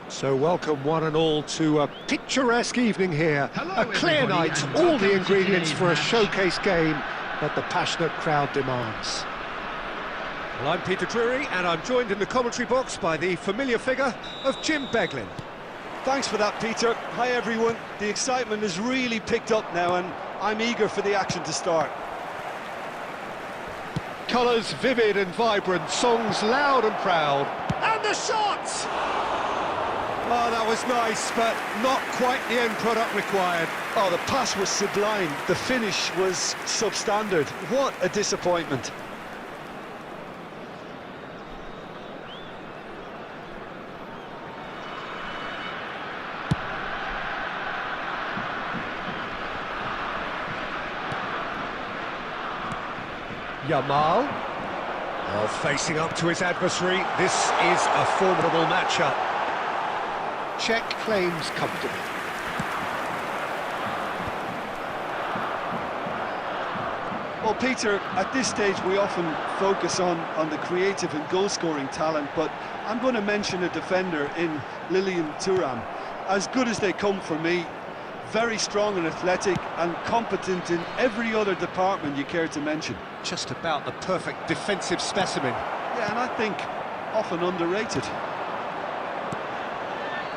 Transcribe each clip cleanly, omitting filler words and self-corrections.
So welcome one and all to a picturesque evening here. Hello, a clear night, all the ingredients for a match. showcase game that the passionate crowd demands. Well, I'm Peter Drury and I'm joined in the commentary box by the familiar figure of Jim Beglin. Thanks for that, Peter. Hi everyone. The excitement has really picked up now and I'm eager for the action to start. Colours vivid and vibrant, songs loud and proud. And the shot! Oh, that was nice, but not quite the end product required. Oh, the pass was sublime. The finish was substandard. What a disappointment. Yamal. Oh, facing up to his adversary. This is a formidable matchup. Check claims comfortably. Well, Peter, at this stage we often focus on the creative and goal-scoring talent, but I'm going to mention a defender in Lilian Thuram. As good as they come for me, very strong and athletic and competent in every other department you care to mention. Just about the perfect defensive specimen. Yeah, and I think often underrated.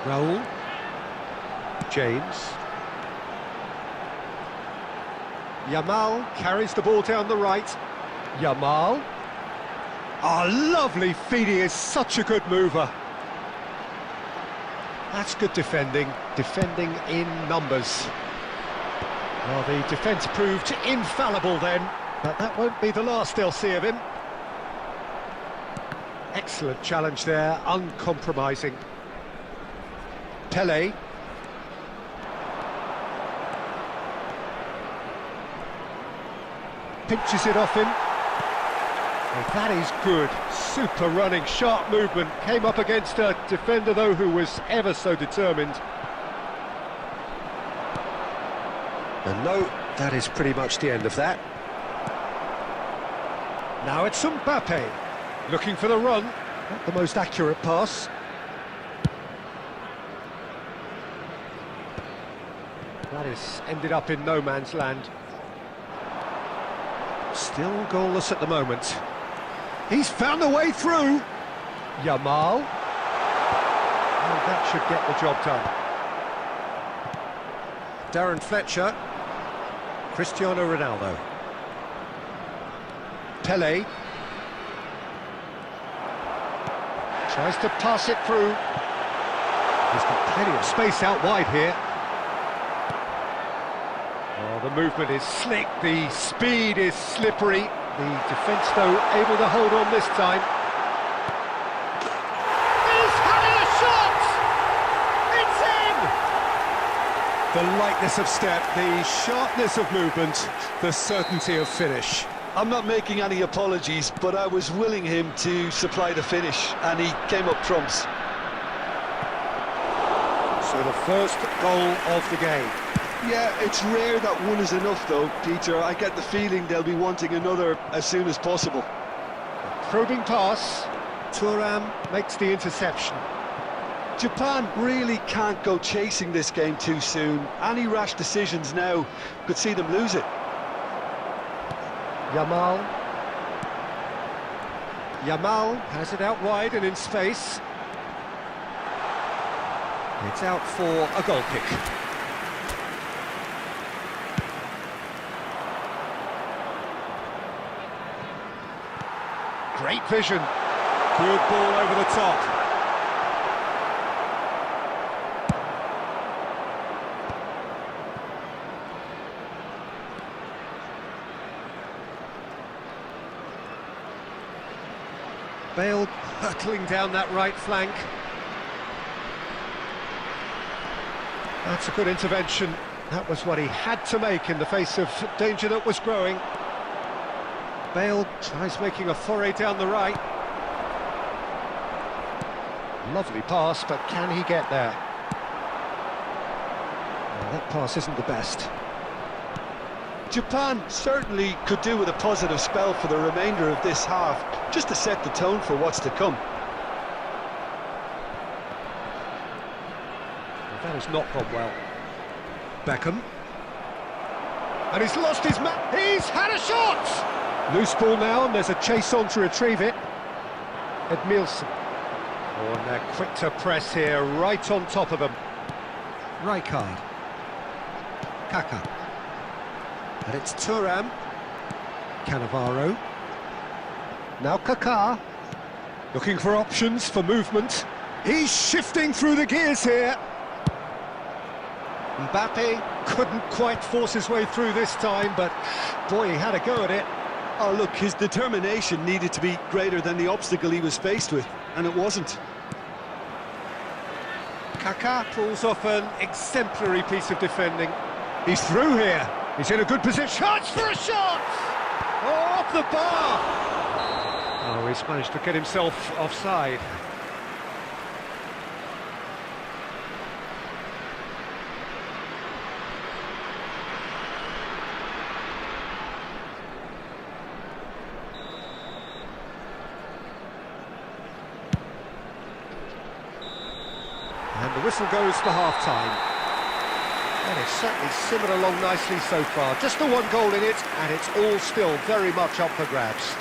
Raul. James. Yamal carries the ball down the right. Yamal. Oh, lovely feed, he is such a good mover. That's good defending in numbers. Well, the defence proved infallible then, but that won't be the last they'll see of him. Excellent challenge there, uncompromising. Pele. Pinches it off him. Oh, that is good. Super running, sharp movement. Came up against a defender, though, who was ever so determined. And no, that is pretty much the end of that. Now it's Mbappe. Looking for the run. Not the most accurate pass. That is ended up in no man's land. Still goalless at the moment. He's found a way through. Yamal. Oh, that should get the job done. Darren Fletcher. Cristiano Ronaldo. Pele. Tries to pass it through. He's got plenty of space out wide here. Oh, the movement is slick, the speed is slippery. The defence, though, able to hold on this time. He's having a shot! It's in! The lightness of step, the sharpness of movement, the certainty of finish. I'm not making any apologies, but I was willing him to supply the finish, and he came up trumps. So the first goal of the game. Yeah, it's rare that one is enough though, Peter. I get the feeling they'll be wanting another as soon as possible. Probing pass, Thuram makes the interception. Japan really can't go chasing this game too soon. Any rash decisions now could see them lose it. Yamal has it out wide and in space. It's out for a goal kick. Great vision. Good ball over the top. Bale hurtling down that right flank. That's a good intervention. That was what he had to make in the face of danger that was growing. Bale tries making a foray down the right. Lovely pass, but can he get there? Well, that pass isn't the best. Japan certainly could do with a positive spell for the remainder of this half, just to set the tone for what's to come. Well, that has not gone well. Beckham. And he's lost his he's had a shot! Loose ball now, and there's a chase on to retrieve it. Edmilson. Oh, and they're quick to press here, right on top of them. Rijkaard. Kaka. And it's Thuram. Cannavaro. Now Kaká. Looking for options for movement. He's shifting through the gears here. Mbappe couldn't quite force his way through this time, but boy, he had a go at it. Oh look, his determination needed to be greater than the obstacle he was faced with, and it wasn't. Kaká pulls off an exemplary piece of defending. He's through here. He's in a good position. Chance for a shot! Oh, off the bar! Oh, he's managed to get himself offside. And the whistle goes for half-time. And it's certainly simmered along nicely so far. Just the one goal in it, and it's all still very much up for grabs.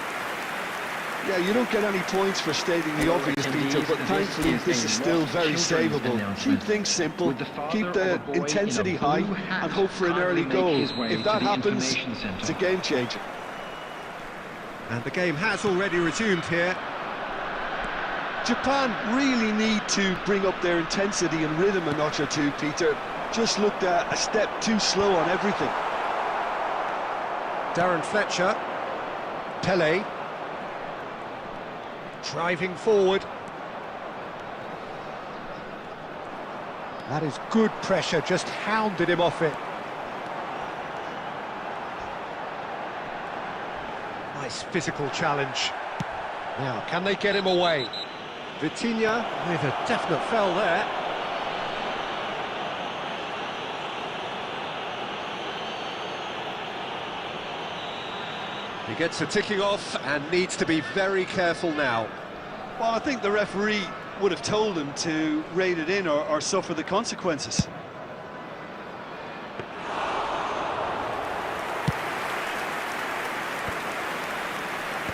Yeah, you don't get any points for stating the obvious, Peter, but thankfully this is still very savable. Keep things simple, keep the intensity high, and hope for an early goal. If that happens, it's a game changer. And the game has already resumed here. Japan really need to bring up their intensity and rhythm a notch or two, Peter. Just looked a step too slow on everything. Darren Fletcher. Pele. Driving forward. That is good pressure, just hounded him off it. Nice physical challenge. Now, can they get him away? Vitinha with a definite foul there. He gets a ticking off and needs to be very careful now. Well, I think the referee would have told him to rein it in or suffer the consequences.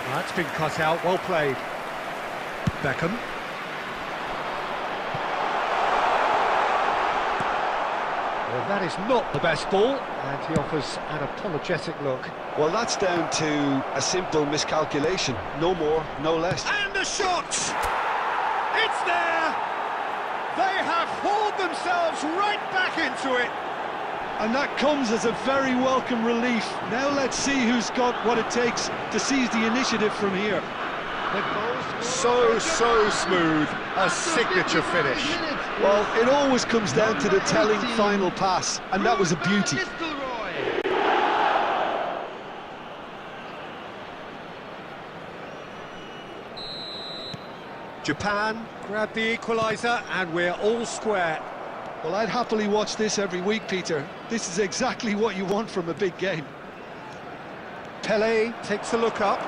That's been cut out, well played. Beckham. Well, that is not the best ball, and he offers an apologetic look. Well, that's down to a simple miscalculation. No more, no less. And a shot! It's there! They have hauled themselves right back into it. And that comes as a very welcome relief. Now let's see who's got what it takes to seize the initiative from here. So smooth, a signature finish. Well, it always comes down to the telling final pass, and that was a beauty. Japan grab the equaliser, and we're all square. Well, I'd happily watch this every week, Peter. This is exactly what you want from a big game. Pelé takes a look up,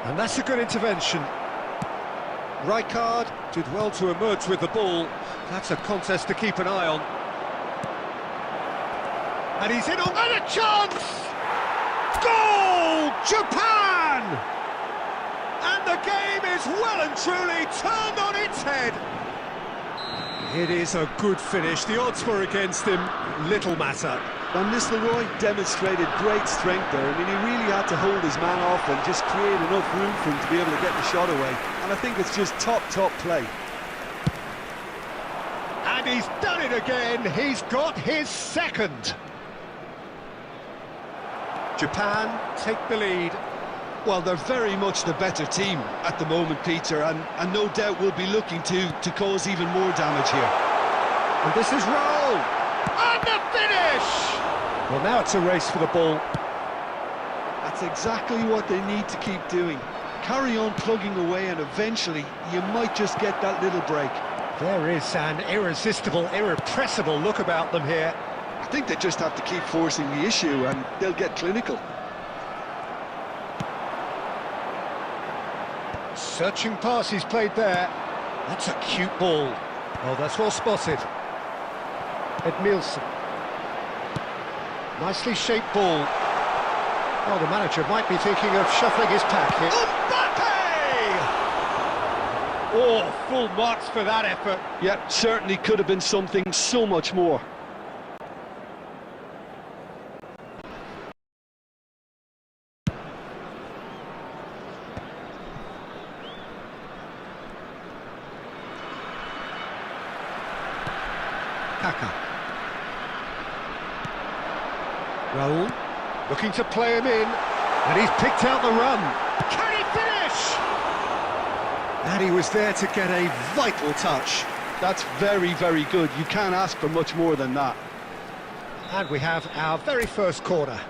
and that's a good intervention. Rijkaard did well to emerge with the ball. That's a contest to keep an eye on. And he's in on and a chance! Goal! Japan! And the game is well and truly turned on its head. It is a good finish. The odds were against him. Little matter. Van Nistelrooy demonstrated great strength there. I mean, he really had to hold his man off and just create enough room for him to be able to get the shot away. And I think it's just top play. And he's done it again. He's got his second. Japan take the lead. Well, they're very much the better team at the moment, Peter, and no doubt will be looking to cause even more damage here. And this is roll! And the finish! Well, now it's a race for the ball. That's exactly what they need to keep doing. Carry on plugging away, and eventually you might just get that little break. There is an irresistible, irrepressible look about them here. I think they just have to keep forcing the issue, and they'll get clinical. Searching pass he's played there. That's a cute ball. Oh, that's well spotted. Edmilson. Nicely shaped ball. Oh, the manager might be thinking of shuffling his pack here. Mbappe! Oh, full marks for that effort. Yep, certainly could have been something so much more. Kaka. Raul, looking to play him in, and he's picked out the run. Can he finish? And he was there to get a vital touch. That's very good. You can't ask for much more than that. And we have our very first corner.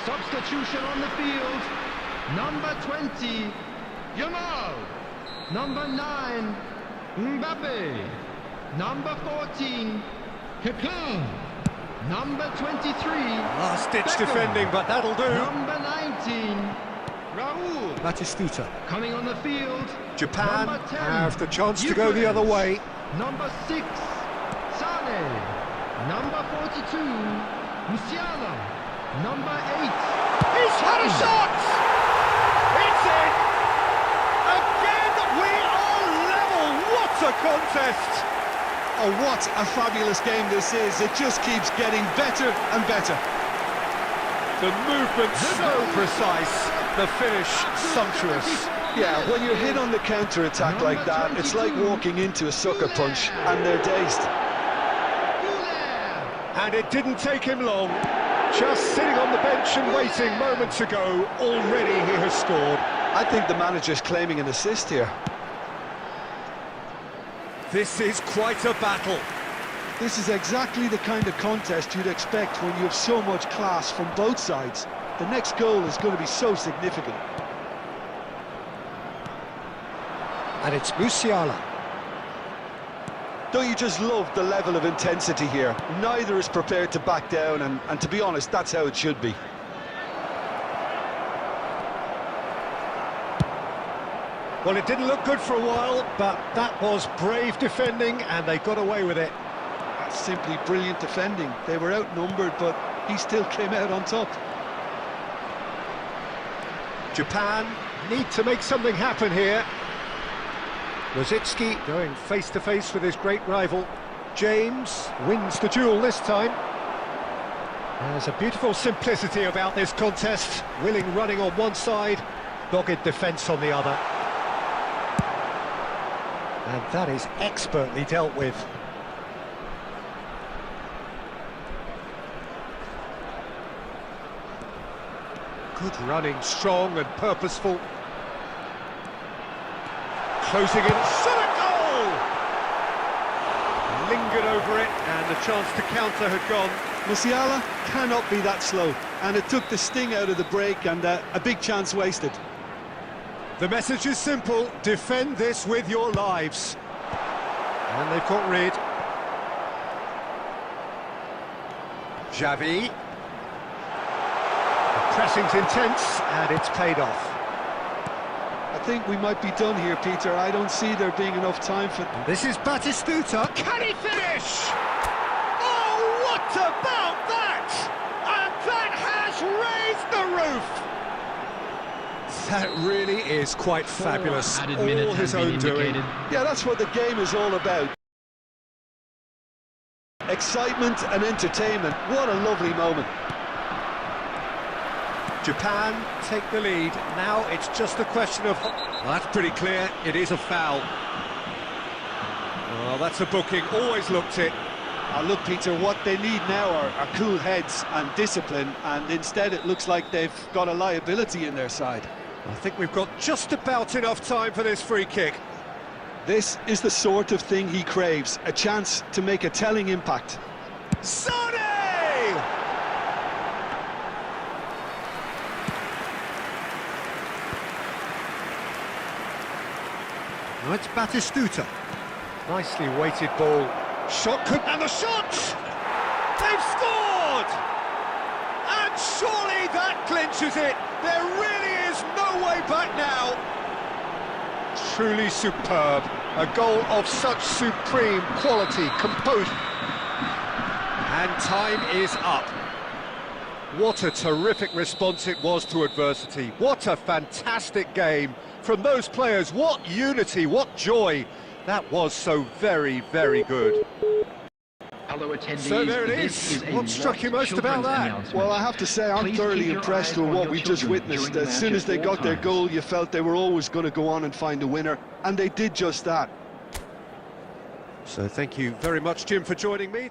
Substitution on the field. Number 20, Yamal. Number 9, Mbappe. Number 14, Kaká. Number 23, Last-ditch defending, but that'll do. Number 19, Raul. Batistuta. Coming on the field. Japan Number 10, have the chance to go the other way. Number 6, Sane. Number 42, Musiala. Number 8. He's had a shot! It's in! Again, we are level! What a contest! Oh, what a fabulous game this is. It just keeps getting better and better. The movement so precise, the finish sumptuous. Yeah, when you're hit on the counter-attack like that, it's like walking into a sucker punch, and they're dazed. And it didn't take him long. Just sitting on the bench and waiting moments ago, already he has scored. I think the manager's claiming an assist here. This is quite a battle. This is exactly the kind of contest you'd expect when you have so much class from both sides. The next goal is going to be so significant. And it's Musiala. Don't you just love the level of intensity here? Neither is prepared to back down, and to be honest, that's how it should be. Well, it didn't look good for a while, but that was brave defending, and they got away with it. That's simply brilliant defending. They were outnumbered, but he still came out on top. Japan need to make something happen here. Rosicki going face-to-face with his great rival. James wins the duel this time. There's a beautiful simplicity about this contest. Willing running on one side, dogged defence on the other. And that is expertly dealt with. Good running, strong and purposeful. Closing in, shot a goal! Lingered over it, and the chance to counter had gone. Musiala cannot be that slow, and it took the sting out of the break, and a big chance wasted. The message is simple: defend this with your lives. And they've got rid. Xavi. The pressing's intense, and it's paid off. I think we might be done here, Peter. I don't see there being enough time for... This is Batistuta. Can he finish? Oh, what about that? And that has raised the roof. That really is quite fabulous. All his own doing. Yeah, that's what the game is all about. Excitement and entertainment. What a lovely moment. Japan take the lead. Now it's just a question of... Well, that's pretty clear. It is a foul. Well, that's a booking. Always looked it. Look, Peter, what they need now are cool heads and discipline, and instead it looks like they've got a liability in their side. I think we've got just about enough time for this free kick. This is the sort of thing he craves, a chance to make a telling impact. Sane! Now it's Batistuta. Nicely weighted ball. Shot could... And the shot! They've scored! And surely that clinches it. There really is no way back now. Truly superb. A goal of such supreme quality, composure. And time is up. What a terrific response it was to adversity. What a fantastic game from those players. What unity, what joy. That was so very, very good. So there it is. What struck you most about that? Well, I have to say, I'm thoroughly impressed with what we just witnessed. As soon as they got their goal, you felt they were always going to go on and find a winner, and they did just that. So thank you very much, Jim, for joining me.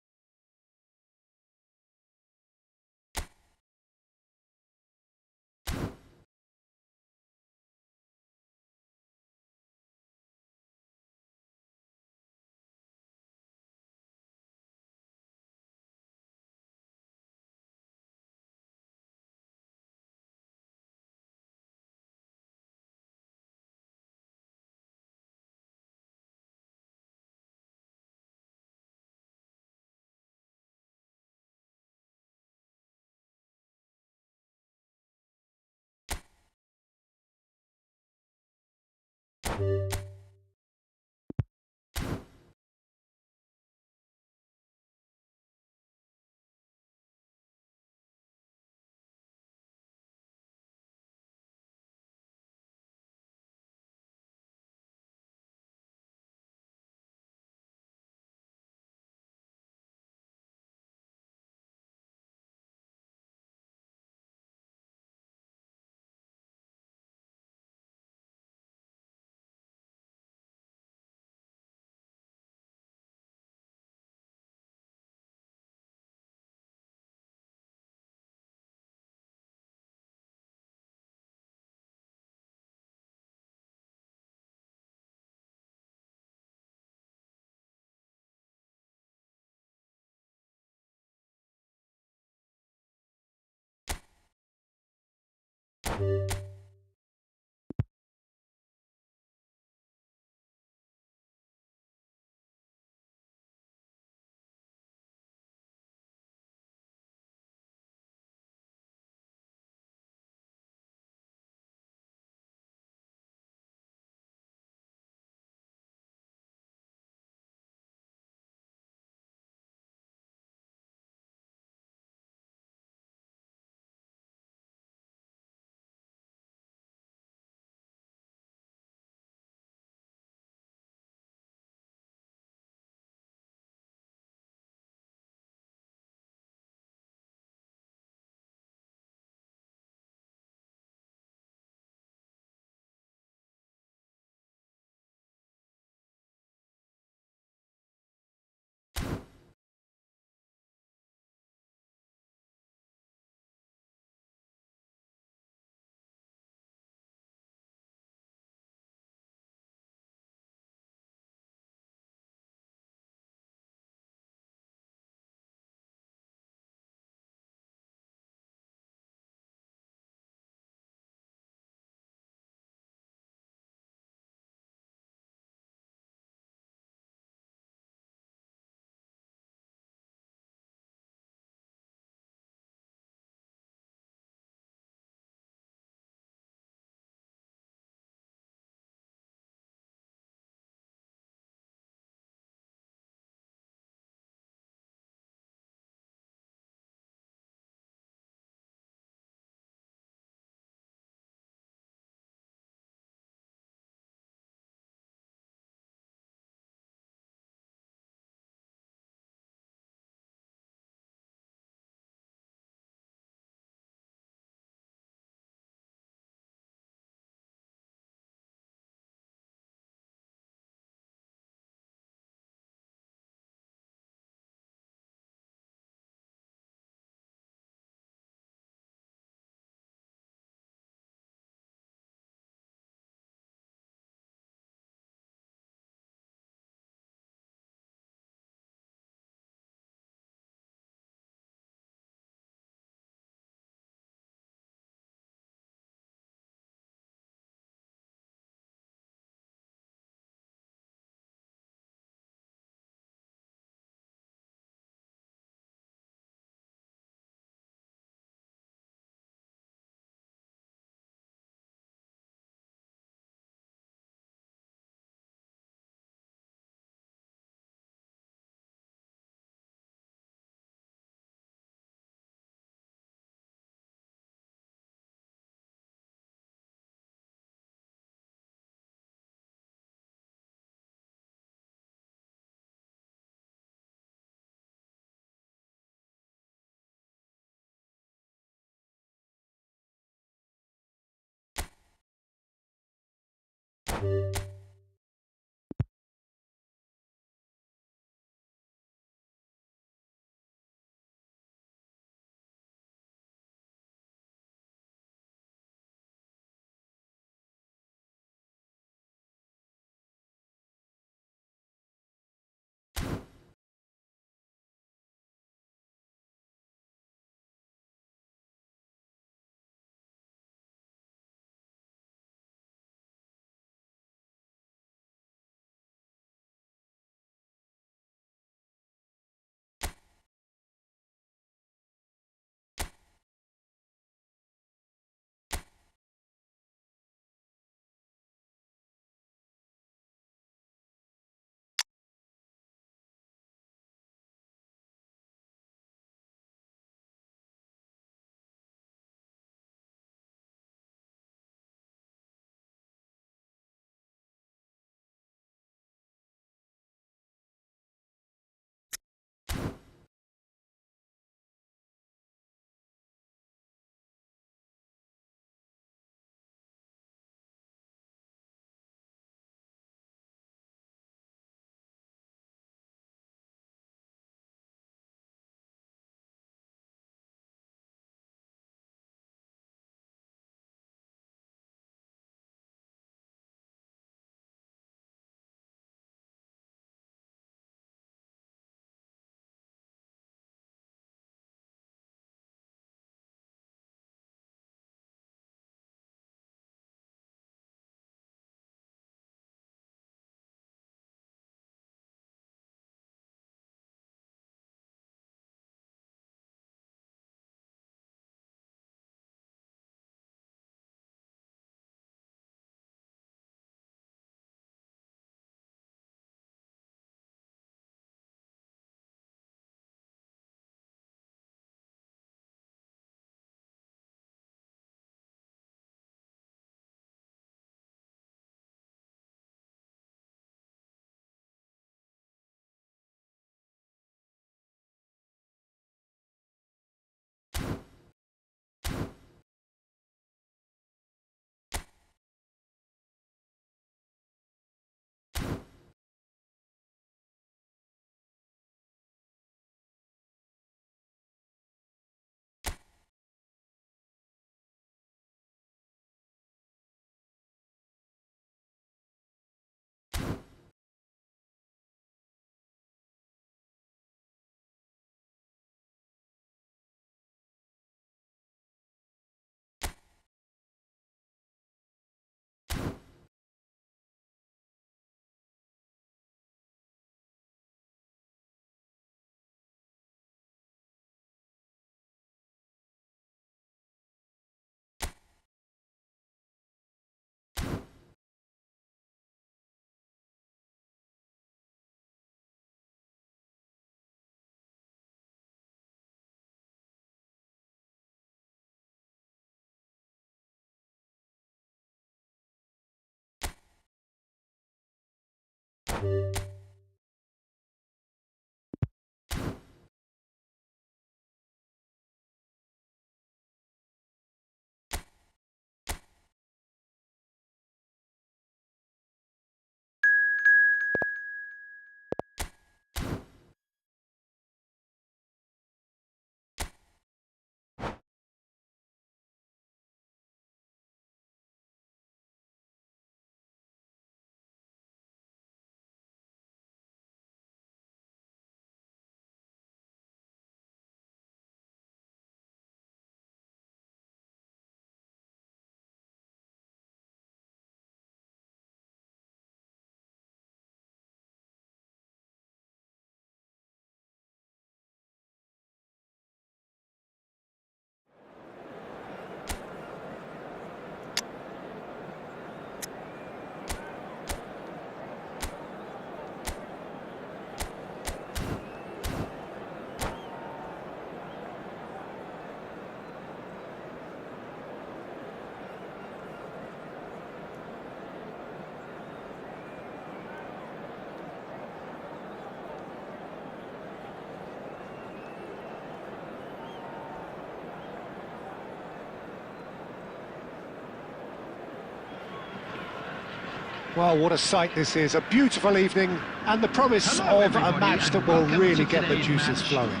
Well, what a sight this is. A beautiful evening and the promise Hello, of a everybody, match that and will welcome really to get the today's juices match. flowing.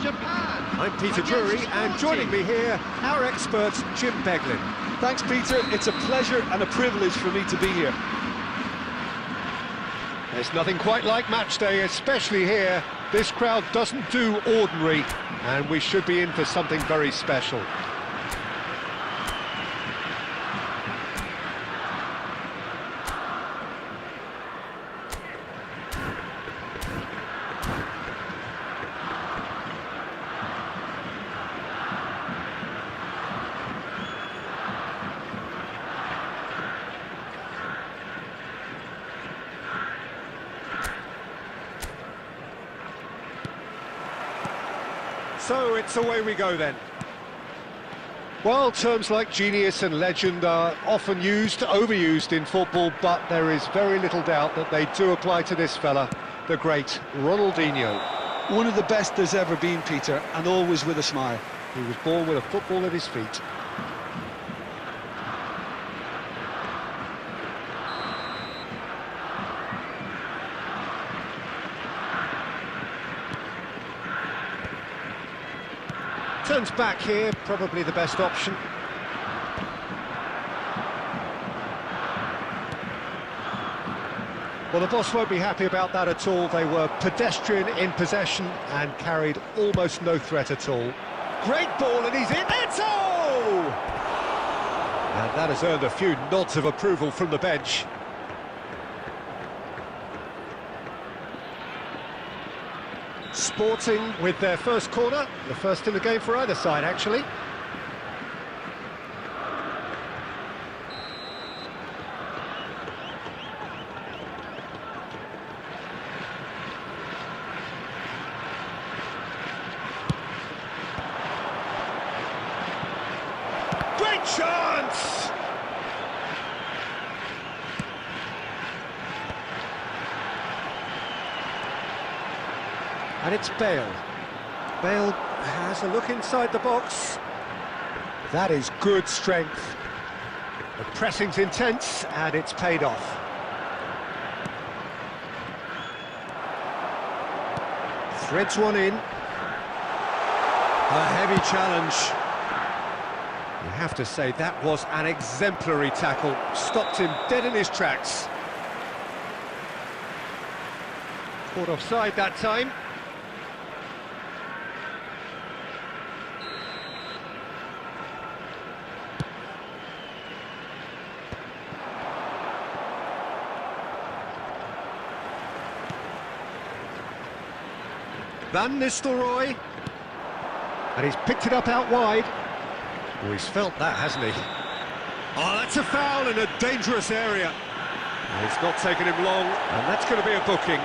Japan. I'm Peter against Drury, and joining me Sporting. here, our expert, Jim Beglin. Thanks, Peter. It's a pleasure and a privilege for me to be here. There's nothing quite like match day, especially here. This crowd doesn't do ordinary, and we should be in for something very special. So it's away we go then. Well, terms like genius and legend are often used, overused in football, but there is very little doubt that they do apply to this fella, the great Ronaldinho. One of the best there's ever been, Peter, and always with a smile. He was born with a football at his feet. Turns back here, probably the best option. Well, the boss won't be happy about that at all. They were pedestrian in possession and carried almost no threat at all. Great ball, and he's in. Eto! And that has earned a few nods of approval from the bench. Sporting with their first corner, the first in the game for either side, actually. Great chance! And it's Bale. Bale has a look inside the box. That is good strength. The pressing's intense, and it's paid off. Threads one in. A heavy challenge. You have to say that was an exemplary tackle. Stopped him dead in his tracks. Caught offside that time. Van Nistelrooy, and he's picked it up out wide. Oh, he's felt that, hasn't he? Oh, that's a foul in a dangerous area. It's not taken him long, and that's going to be a booking.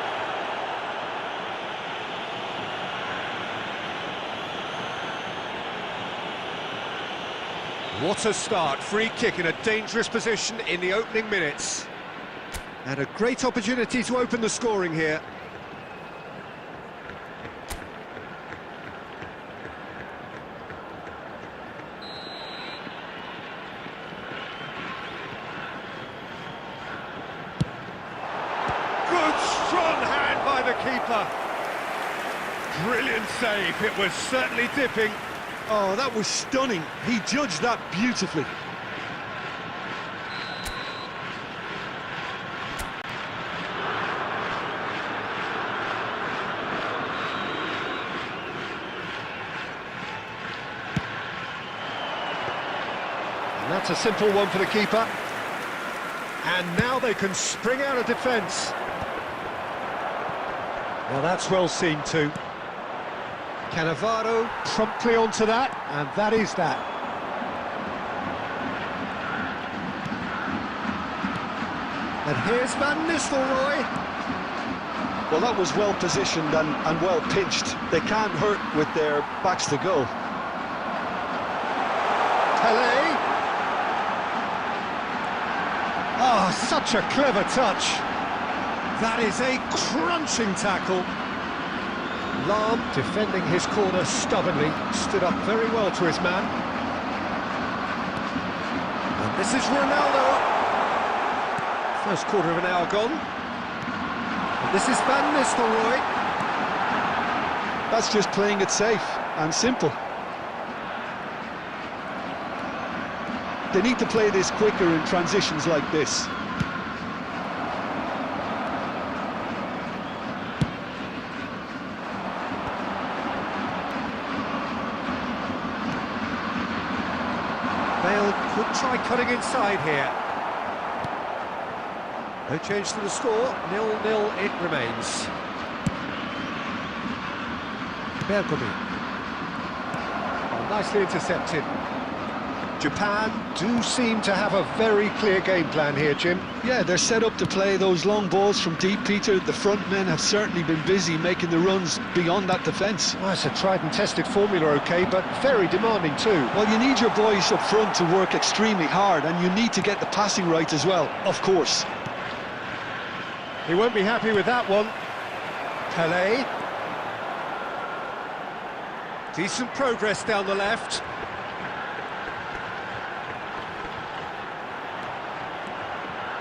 What a start, free kick in a dangerous position in the opening minutes. And a great opportunity to open the scoring here. Good, strong hand by the keeper. Brilliant save, it was certainly dipping. Oh, that was stunning. He judged that beautifully. And that's a simple one for the keeper. And now they can spring out of defence. Well, that's well seen too. Cannavaro promptly onto that, and that is that. And here's Van Nistelrooy. Well, that was well positioned and well pitched. They can't hurt with their backs to goal. Pelé. Oh, such a clever touch. That is a crunching tackle. Lahm, defending his corner stubbornly, stood up very well to his man. And this is Ronaldo. First quarter of an hour gone. And this is Van Nistelrooy. That's just playing it safe and simple. They need to play this quicker in transitions like this. Bale could try cutting inside here. No change to the score, 0-0 it remains. Bergomi. Oh, nicely intercepted. Japan do seem to have a very clear game plan here, Jim. Yeah, they're set up to play those long balls from deep, Peter. The front men have certainly been busy making the runs beyond that defence. Well, it's a tried and tested formula, OK, but very demanding too. Well, you need your boys up front to work extremely hard, and you need to get the passing right as well, of course. He won't be happy with that one. Pelé. Decent progress down the left.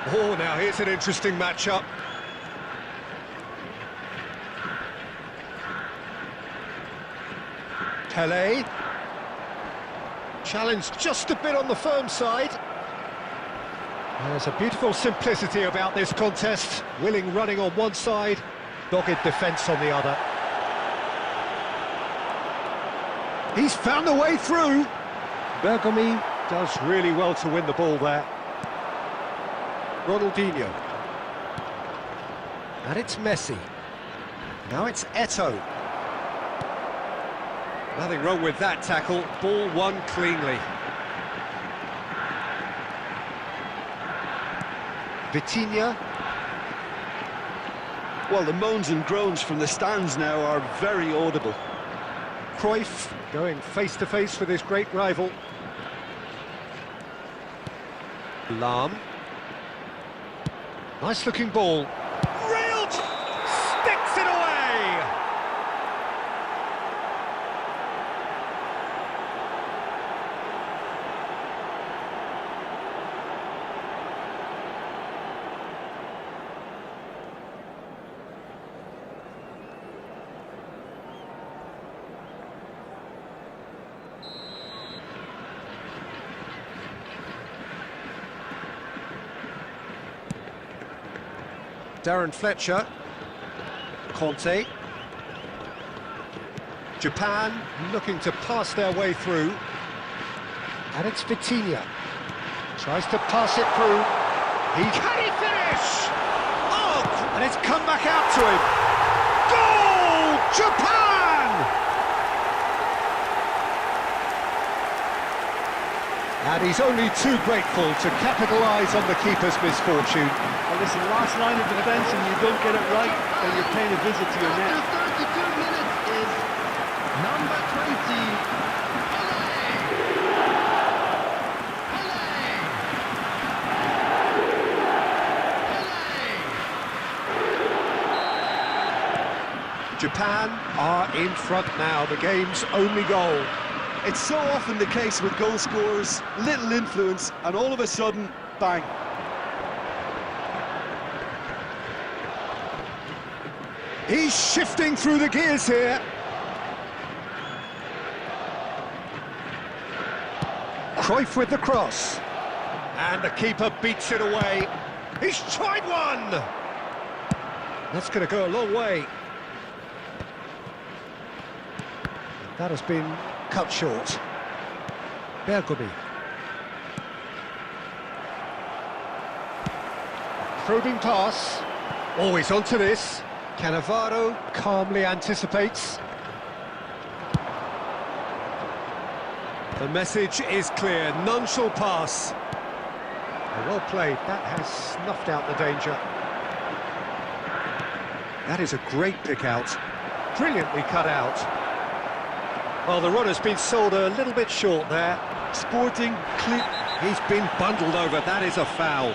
Oh, now here's an interesting matchup. Pelé. Challenged just a bit on the firm side. There's a beautiful simplicity about this contest. Willing running on one side, dogged defence on the other. He's found a way through. Bergomi does really well to win the ball there. Ronaldinho. And it's Messi. Now it's Eto'o. Nothing wrong with that tackle. Ball won cleanly. Vitinha. Well, the moans and groans from the stands now are very audible. Cruyff going face-to-face with his great rival. Lahm. Nice-looking ball. Real sticks it away! Darren Fletcher. Conte. Japan looking to pass their way through. And it's Vitinha. Tries to pass it through. Can he finish? Oh, and it's come back out to him. Goal! Japan! And he's only too grateful to capitalise on the keeper's misfortune. Well, listen, last line of defence and you don't get it right, then you're paying a visit to your net. After 32 minutes is number 20, Pelé. Japan are in front now, the game's only goal. It's so often the case with goal scorers, little influence, and all of a sudden, bang. He's shifting through the gears here. Cruyff with the cross. And the keeper beats it away. He's tried one! That's going to go a long way. That has been cut short. Bergomi. Probing pass. Always onto this. Cannavaro calmly anticipates. The message is clear, none shall pass. Well played, that has snuffed out the danger. That is a great pick out, brilliantly cut out. Well, the run has been sold a little bit short there. Sporting, clear. He's been bundled over, that is a foul.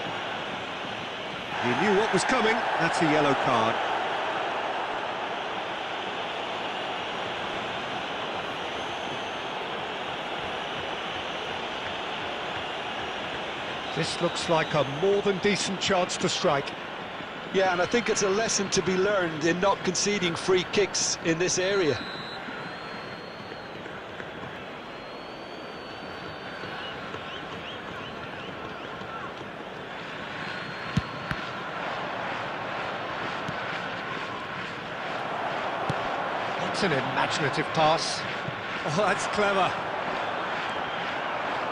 He knew what was coming, that's a yellow card. This looks like a more than decent chance to strike. Yeah, and I think it's a lesson to be learned in not conceding free kicks in this area. That's an imaginative pass. Oh, that's clever.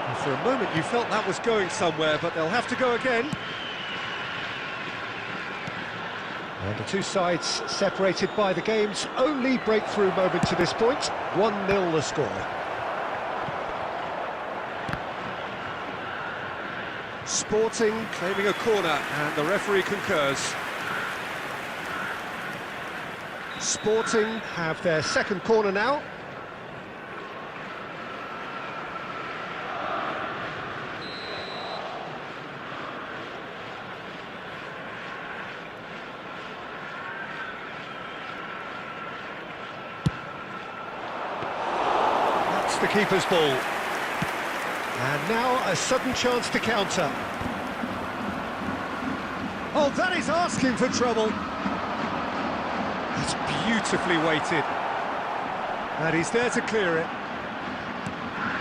And for a moment you felt that was going somewhere, but they'll have to go again. And the two sides separated by the game's only breakthrough moment to this point. 1-0 the score. Sporting claiming a corner, and the referee concurs. Sporting have their second corner now. The keeper's ball. And now a sudden chance to counter. Oh, that is asking for trouble. That's beautifully weighted. And he's there to clear it.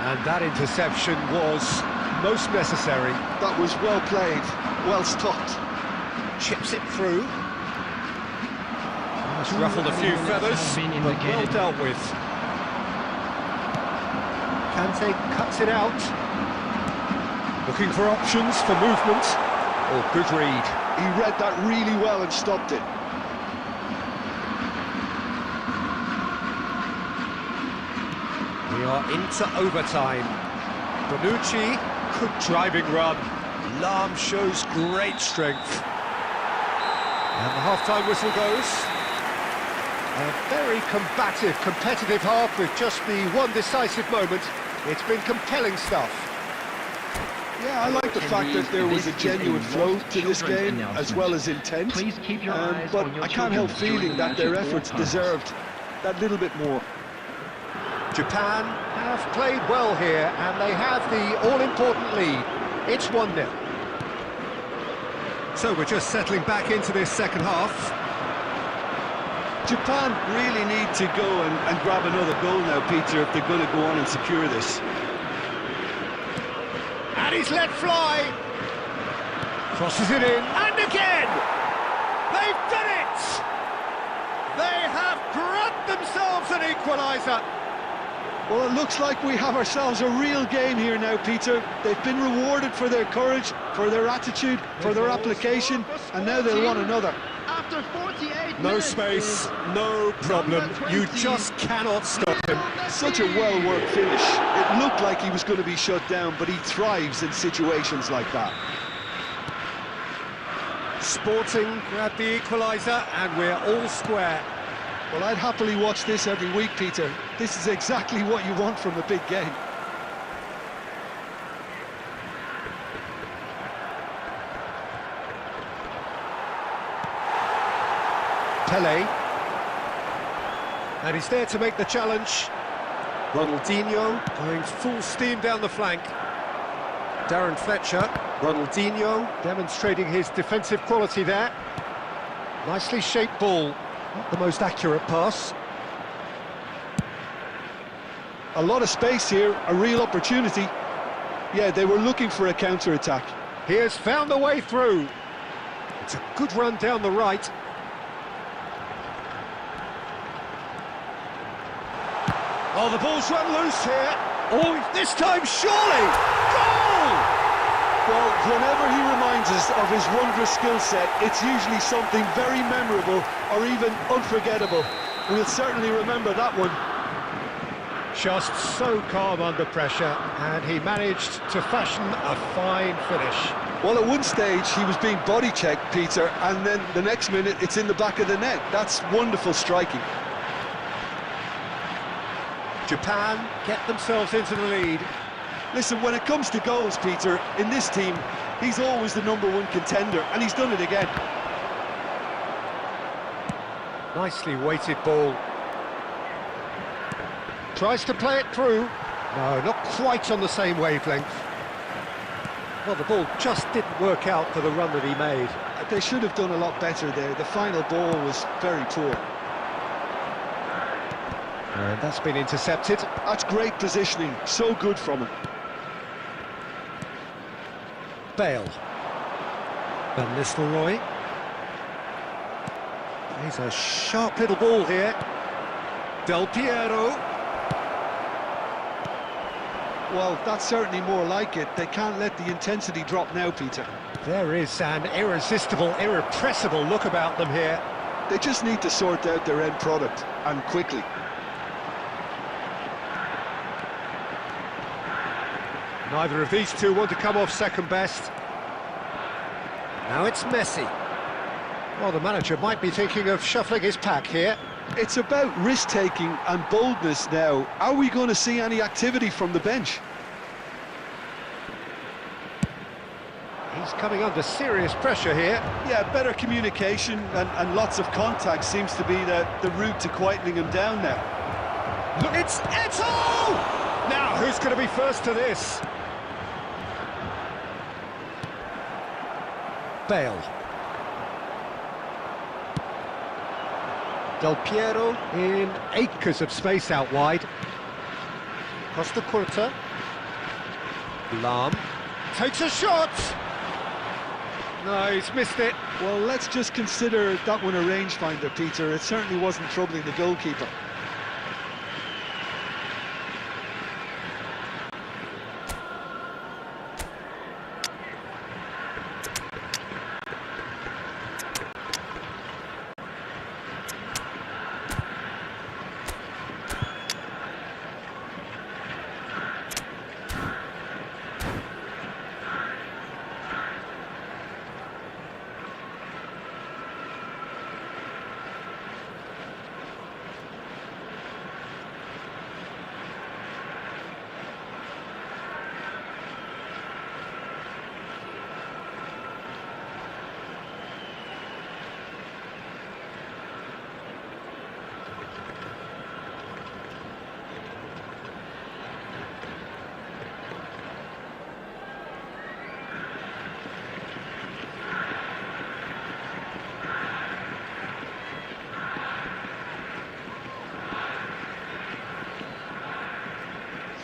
And that interception was most necessary. That was well played, well stopped. Chips it through. It's ruffled a few feathers, but well dealt with. Kante cuts it out. Looking for options for movement. Oh, good read. He read that really well and stopped it. We are into overtime. Bonucci, good driving run. Lahm shows great strength. And the half-time whistle goes. A very combative, competitive half with just the one decisive moment. It's been compelling stuff. Yeah, I like the fact that there was a genuine flow to this game, as well as intent. Please keep your eyes but on your I can't help children feeling during that their the match at all efforts times. deserved that little bit more. Japan have played well here, and they have the all-important lead. It's 1-0. So we're just settling back into this second half. Japan really need to go and grab another goal now, Peter, if they're going to go on and secure this. And he's let fly. Crosses it in, and again! They've done it! They have grabbed themselves an equaliser. Well, it looks like we have ourselves a real game here now, Peter. They've been rewarded for their courage, for their attitude, for their application, and now they'll want another. After 48 No minutes space, is no problem. number You 20. just cannot stop him. Such a well-worked finish. It looked like he was going to be shut down, but he thrives in situations like that. Sporting grab the equaliser, and we're all square. Well, I'd happily watch this every week, Peter. This is exactly what you want from a big game. Pele. And he's there to make the challenge. Ronaldinho going full steam down the flank. Darren Fletcher. Ronaldinho demonstrating his defensive quality there. Nicely shaped ball. Not the most accurate pass. A lot of space here, a real opportunity. Yeah, they were looking for a counter-attack. He has found the way through. It's a good run down the right. Oh, the ball's run loose here. Oh, this time surely! Goal! Well, whenever he reminds us of his wondrous skill set, it's usually something very memorable or even unforgettable. We'll certainly remember that one. Just so calm under pressure, and he managed to fashion a fine finish. Well, at one stage he was being body checked, Peter, and then the next minute it's in the back of the net. That's wonderful striking. Japan get themselves into the lead. Listen, when it comes to goals, Peter, in this team, he's always the #1 contender, and he's done it again. Nicely weighted ball. Tries to play it through. No, not quite on the same wavelength. Well, the ball just didn't work out for the run that he made. They should have done a lot better there. The final ball was very poor. And that's been intercepted. That's great positioning, so good from him. Bale. Van Nistelrooy. He's a sharp little ball here. Del Piero. Well, that's certainly more like it. They can't let the intensity drop now, Peter. There is an irresistible, irrepressible look about them here. They just need to sort out their end product, and quickly. Neither of these two want to come off second best. Now it's Messi. Well, the manager might be thinking of shuffling his pack here. It's about risk-taking and boldness now. Are we going to see any activity from the bench? He's coming under serious pressure here. Yeah, better communication and lots of contact seems to be the route to quietening him down now. Look, it's Eto'o! Now, who's going to be first to this? Bale. Del Piero in acres of space out wide. Costa Curta. Lahm takes a shot. No, he's missed it. Well, let's just consider that one a rangefinder, Peter. It certainly wasn't troubling the goalkeeper.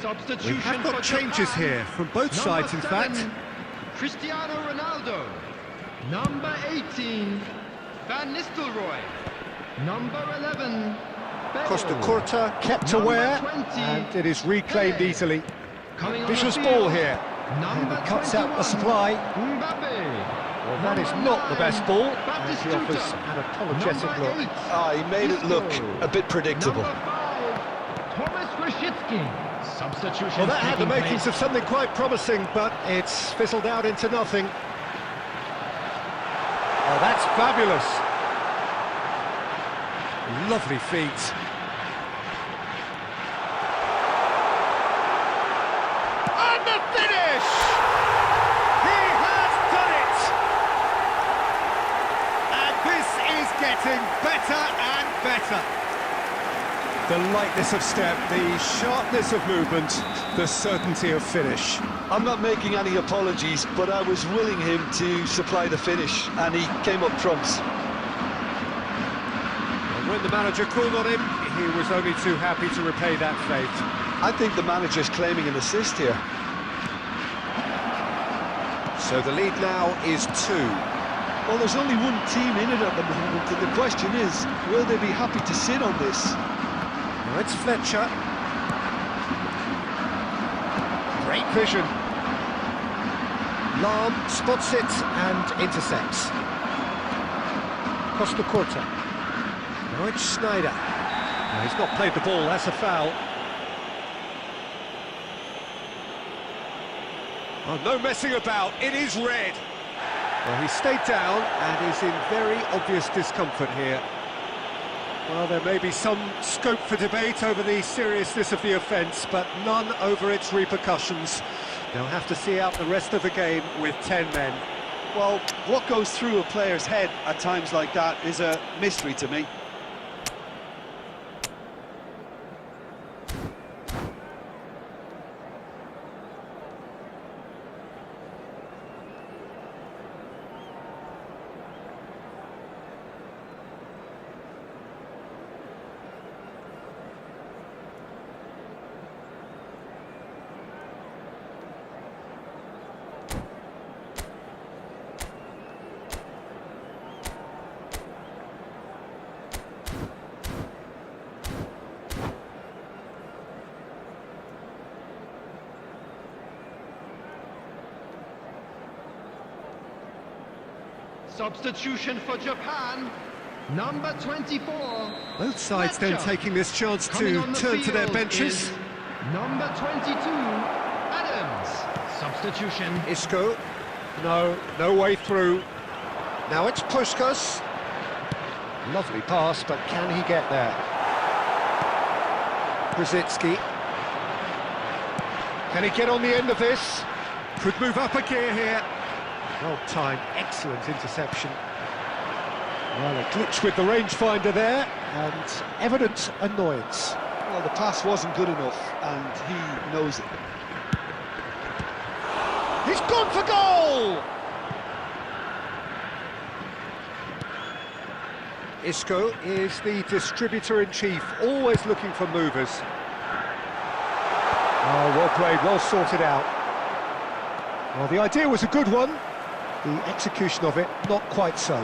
Substitution We have for got changes Japan. here from both Number sides, in 7, fact. Cristiano Ronaldo. Number 18, Van Nistelrooy. Number 11, Bale. Costa Curta kept Number aware, 20, and it is reclaimed Pele. easily. Coming on the Vicious field, ball here. Number And he cuts out the 21, supply. Mbappe. Well, that is Number not the 9, best ball, and he Batistuta. offers an apologetic Number look. 8, He made it look a bit predictable. Number 5, Thomas Rashitsky. Substitution. Well, that had the makings of something quite promising, but it's fizzled out into nothing. Oh, that's fabulous. Lovely feet. And the finish! He has done it! And this is getting better and better. The lightness of step, the sharpness of movement, the certainty of finish. I'm not making any apologies, but I was willing him to supply the finish, and he came up trumps. And when the manager called on him, he was only too happy to repay that fate. I think the manager's claiming an assist here. So the lead now is 2. Well, there's only one team in it at the moment, and the question is, will they be happy to sit on this? Now it's Fletcher. Great vision. Lahm spots it and intercepts. Costa Curta. Now it's Schneider. No, he's not played the ball, that's a foul. Oh, no messing about, it is red. Well, he stayed down and is in very obvious discomfort here. Well, there may be some scope for debate over the seriousness of the offence, but none over its repercussions. They'll have to see out the rest of the game with 10 men. Well, what goes through a player's head at times like that is a mystery to me. Substitution for Japan, number 24. Both sides then Fletcher. taking this chance Coming to on the turn to their field benches. is number 22, Adams. Substitution. Isco, no way through. Now it's Puskas. Lovely pass, but can he get there? Brzezinski. Can he get on the end of this? Could move up a gear here. Well timed, excellent interception. Well, a glitch with the rangefinder there, and evident annoyance. Well, the pass wasn't good enough, and he knows it. He's gone for goal! Isco is the distributor-in-chief, always looking for movers. Oh, well played, well sorted out. Well, the idea was a good one. The execution of it, not quite so.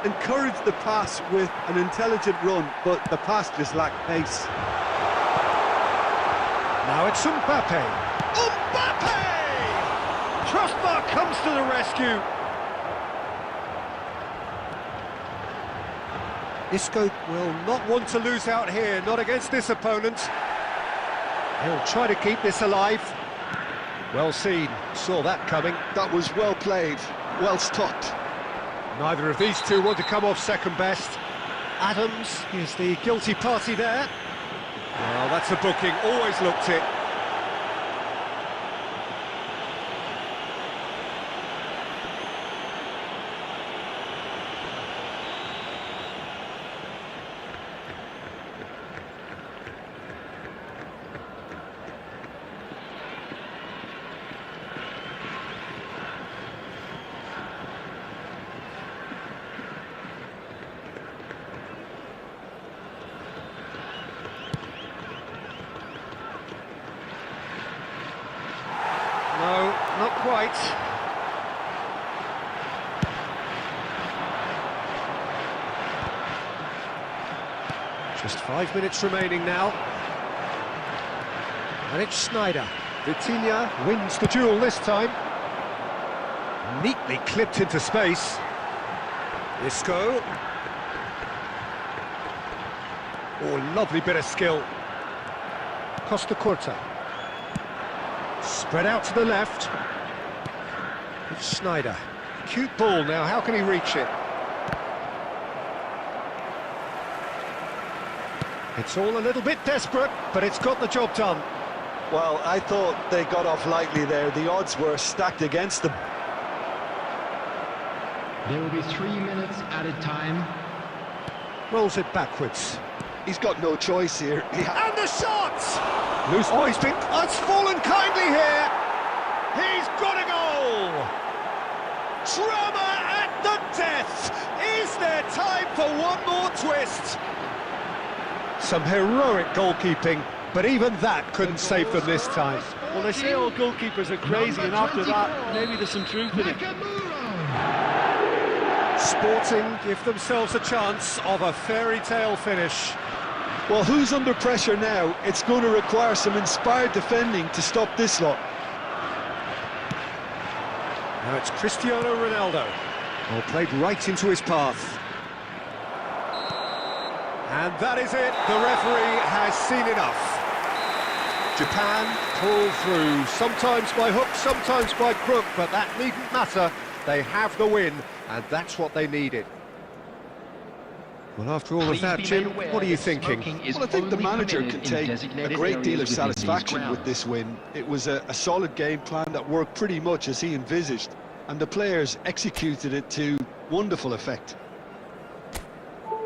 Encouraged the pass with an intelligent run, but the pass just lacked pace. Now it's Mbappe. Mbappe! Crossbar comes to the rescue. Isco will not want to lose out here, not against this opponent. He'll try to keep this alive. Well seen, saw that coming. That was well played, well stopped. Neither of these two want to come off second best. Adams is the guilty party there. Well, that's a booking, always looked it. No, not quite. Just 5 minutes remaining now. And it's Schneider. Vitinha wins the duel this time. Neatly clipped into space. Isco. Oh, lovely bit of skill. Costa Curta. Spread out to the left. It's Schneider. Cute ball now, how can he reach it? It's all a little bit desperate, but it's got the job done. Well, I thought they got off lightly there. The odds were stacked against them. There will be 3 minutes added time. Rolls it backwards. He's got no choice here. And the shot! Loose ball. It's fallen kindly here. He's got a goal! Drama at the death! Is there time for one more twist? Some heroic goalkeeping, but even that couldn't save them this time. Well, they say all goalkeepers are crazy, and after that, maybe there's some truth in it. Sporting give themselves a chance of a fairy tale finish. Well, who's under pressure now? It's going to require some inspired defending to stop this lot. Now it's Cristiano Ronaldo. Well, played right into his path. And that is it. The referee has seen enough. Japan pull through, sometimes by hook, sometimes by crook, but that needn't matter. They have the win, and that's what they needed. Well, after all of that, Jim, what are you thinking? Well, I think the manager can take a great deal of satisfaction with this win. It was a solid game plan that worked pretty much as he envisaged, and the players executed it to wonderful effect.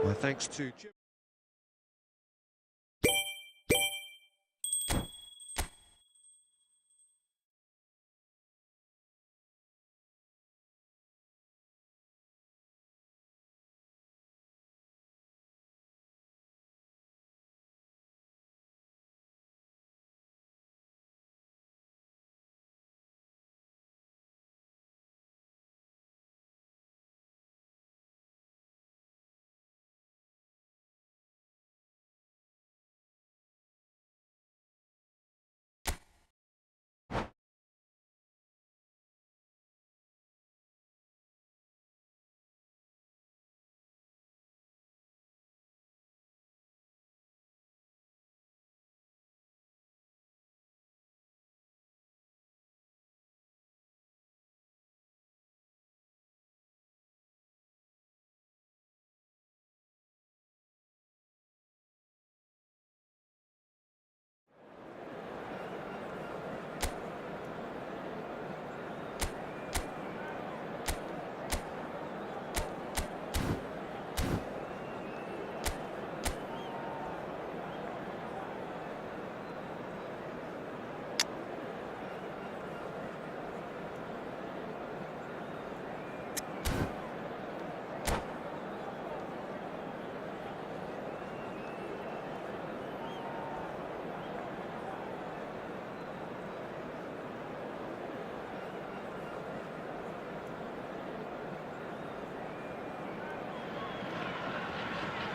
Well, thanks to Jim.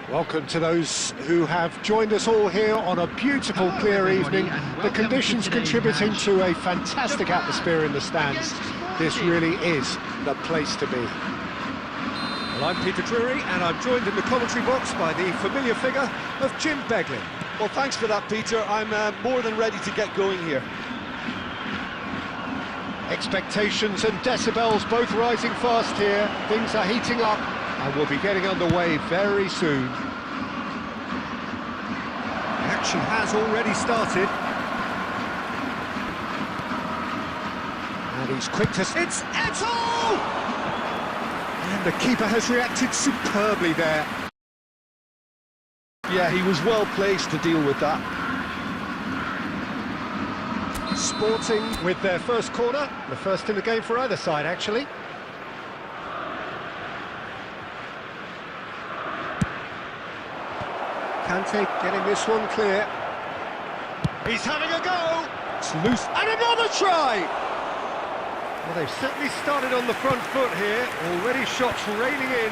Welcome to those who have joined us all here on a beautiful, clear evening. The conditions contributing to a fantastic atmosphere in the stands. This really is the place to be. Well, I'm Peter Drury, and I'm joined in the commentary box by the familiar figure of Jim Beglin. Well, thanks for that, Peter. I'm more than ready to get going here. Expectations and decibels both rising fast here. Things are heating up, and we'll be getting underway very soon. The action has already started. And he's quick to... It's Eto'o! And the keeper has reacted superbly there. Yeah, he was well placed to deal with that. Sporting with their first corner, the first in the game for either side, actually. Kante getting this one clear. He's having a go. It's loose. And another try! Well, they've certainly started on the front foot here. Already shots raining in.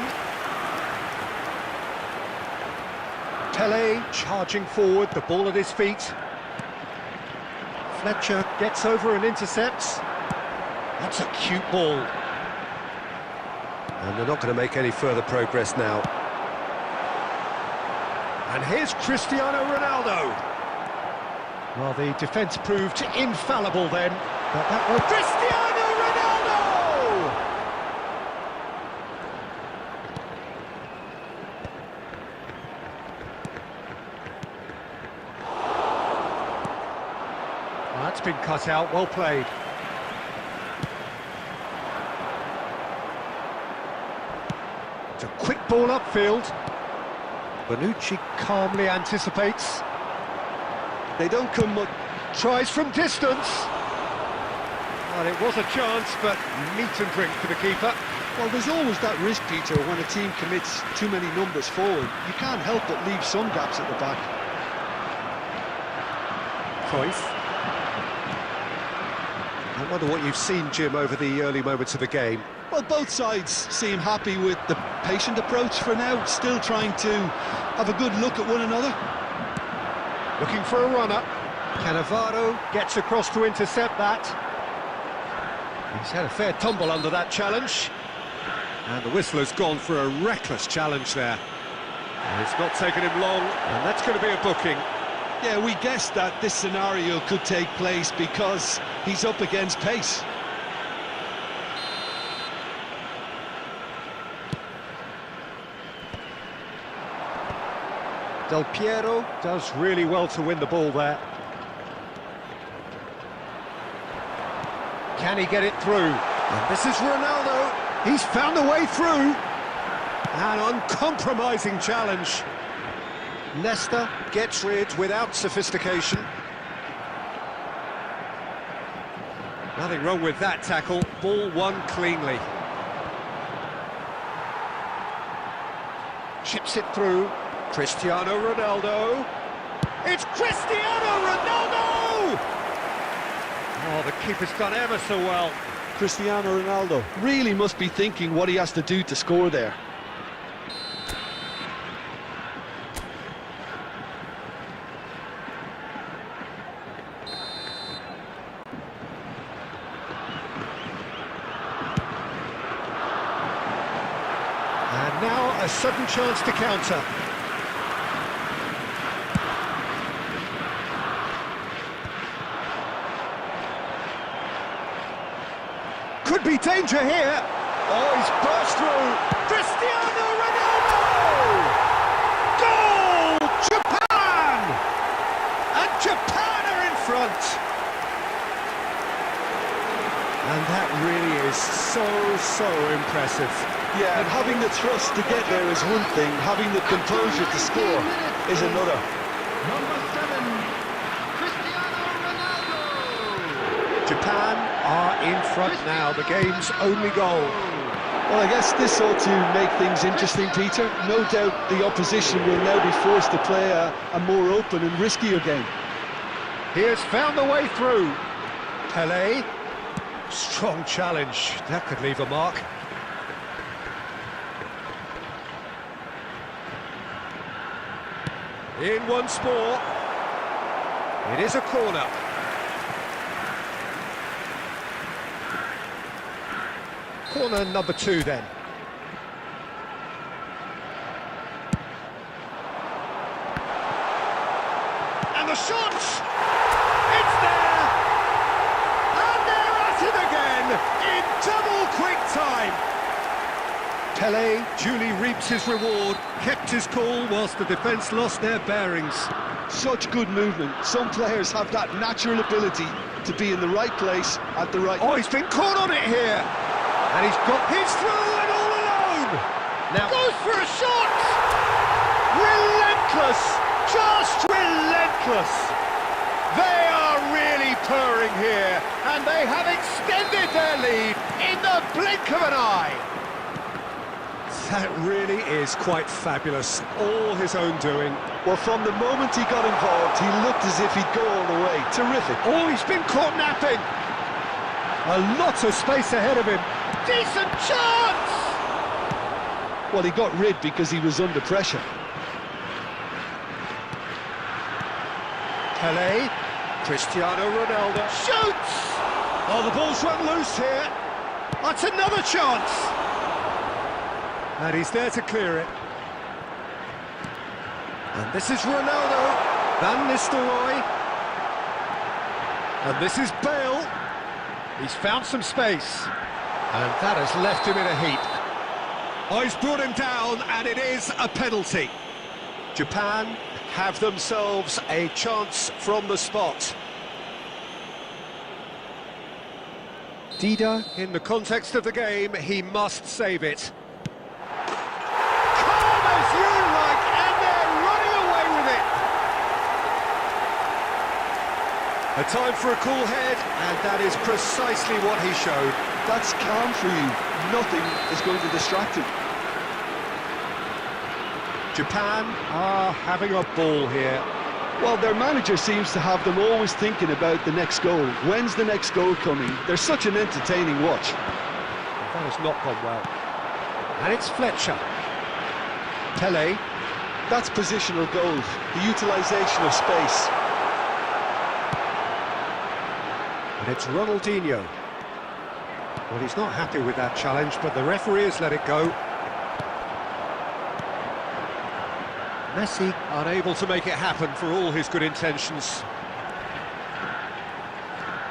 Pele charging forward, the ball at his feet. Fletcher gets over and intercepts. That's a cute ball. And they're not going to make any further progress now. And here's Cristiano Ronaldo. Well, the defence proved infallible then. But that was Cristiano Ronaldo! Well, that's been cut out, well played. It's a quick ball upfield. Bonucci calmly anticipates. They don't come much. Tries from distance. Well, it was a chance, but meat and drink for the keeper. Well, there's always that risk, Peter, when a team commits too many numbers forward. You can't help but leave some gaps at the back. Cruyff. I wonder what you've seen, Jim, over the early moments of the game. Well, both sides seem happy with the patient approach for now, still trying to have a good look at one another. Looking for a runner. Cannavaro gets across to intercept that. He's had a fair tumble under that challenge. And the whistler's gone for a reckless challenge there. And it's not taken him long, and that's going to be a booking. Yeah, we guessed that this scenario could take place because he's up against pace. Del Piero does really well to win the ball there. Can he get it through? And this is Ronaldo. He's found a way through. An uncompromising challenge. Nesta gets rid without sophistication. Nothing wrong with that tackle. Ball won cleanly. Chips it through. Cristiano Ronaldo. It's Cristiano Ronaldo! Oh, the keeper's done ever so well. Cristiano Ronaldo really must be thinking what he has to do to score there. And now a sudden chance to counter. Could be danger here. Oh, he's burst through. Cristiano Ronaldo! Goal! Japan! And Japan are in front. And that really is so impressive. Yeah, and having the thrust to get there is one thing, having the composure to score is another. Number 7, Cristiano Ronaldo. Japan are in front now, the game's only goal. Well, I guess this ought to make things interesting, Peter. No doubt the opposition will now be forced to play a more open and riskier game. He has found the way through. Pelé. Strong challenge. That could leave a mark. In once more. It is a corner. Corner number 2 then. And the shot! It's there! And they're at it again in double quick time. Pelé duly reaps his reward, kept his cool whilst the defence lost their bearings. Such good movement. Some players have that natural ability to be in the right place at the right Oh, he's been caught on it here. And he's got his through and all alone. Now goes for a shot. Relentless, just relentless. They are really purring here, and they have extended their lead in the blink of an eye. That really is quite fabulous, all his own doing. Well, from the moment he got involved, he looked as if he'd go all the way. Terrific. Oh, he's been caught napping. A lot of space ahead of him. Decent chance! Well, he got rid because he was under pressure. Pelé, Cristiano Ronaldo shoots! Oh, the ball's run loose here. That's another chance. And he's there to clear it. And this is Ronaldo, Van Nistelrooy. And this is Bale. He's found some space. And that has left him in a heap. Oh, he's brought him down, and it is a penalty. Japan have themselves a chance from the spot. Dida, in the context of the game, he must save it. Calm as you like, and there Time for a cool head, and that is precisely what he showed. That's calm for you. Nothing is going to distract him. Japan are having a ball here. Well, their manager seems to have them always thinking about the next goal. When's the next goal coming? They're such an entertaining watch. That has not gone well. And it's Fletcher. Pele. That's positional goals, the utilisation of space. And it's Ronaldinho. Well, he's not happy with that challenge, but the referee has let it go. Messi unable to make it happen for all his good intentions.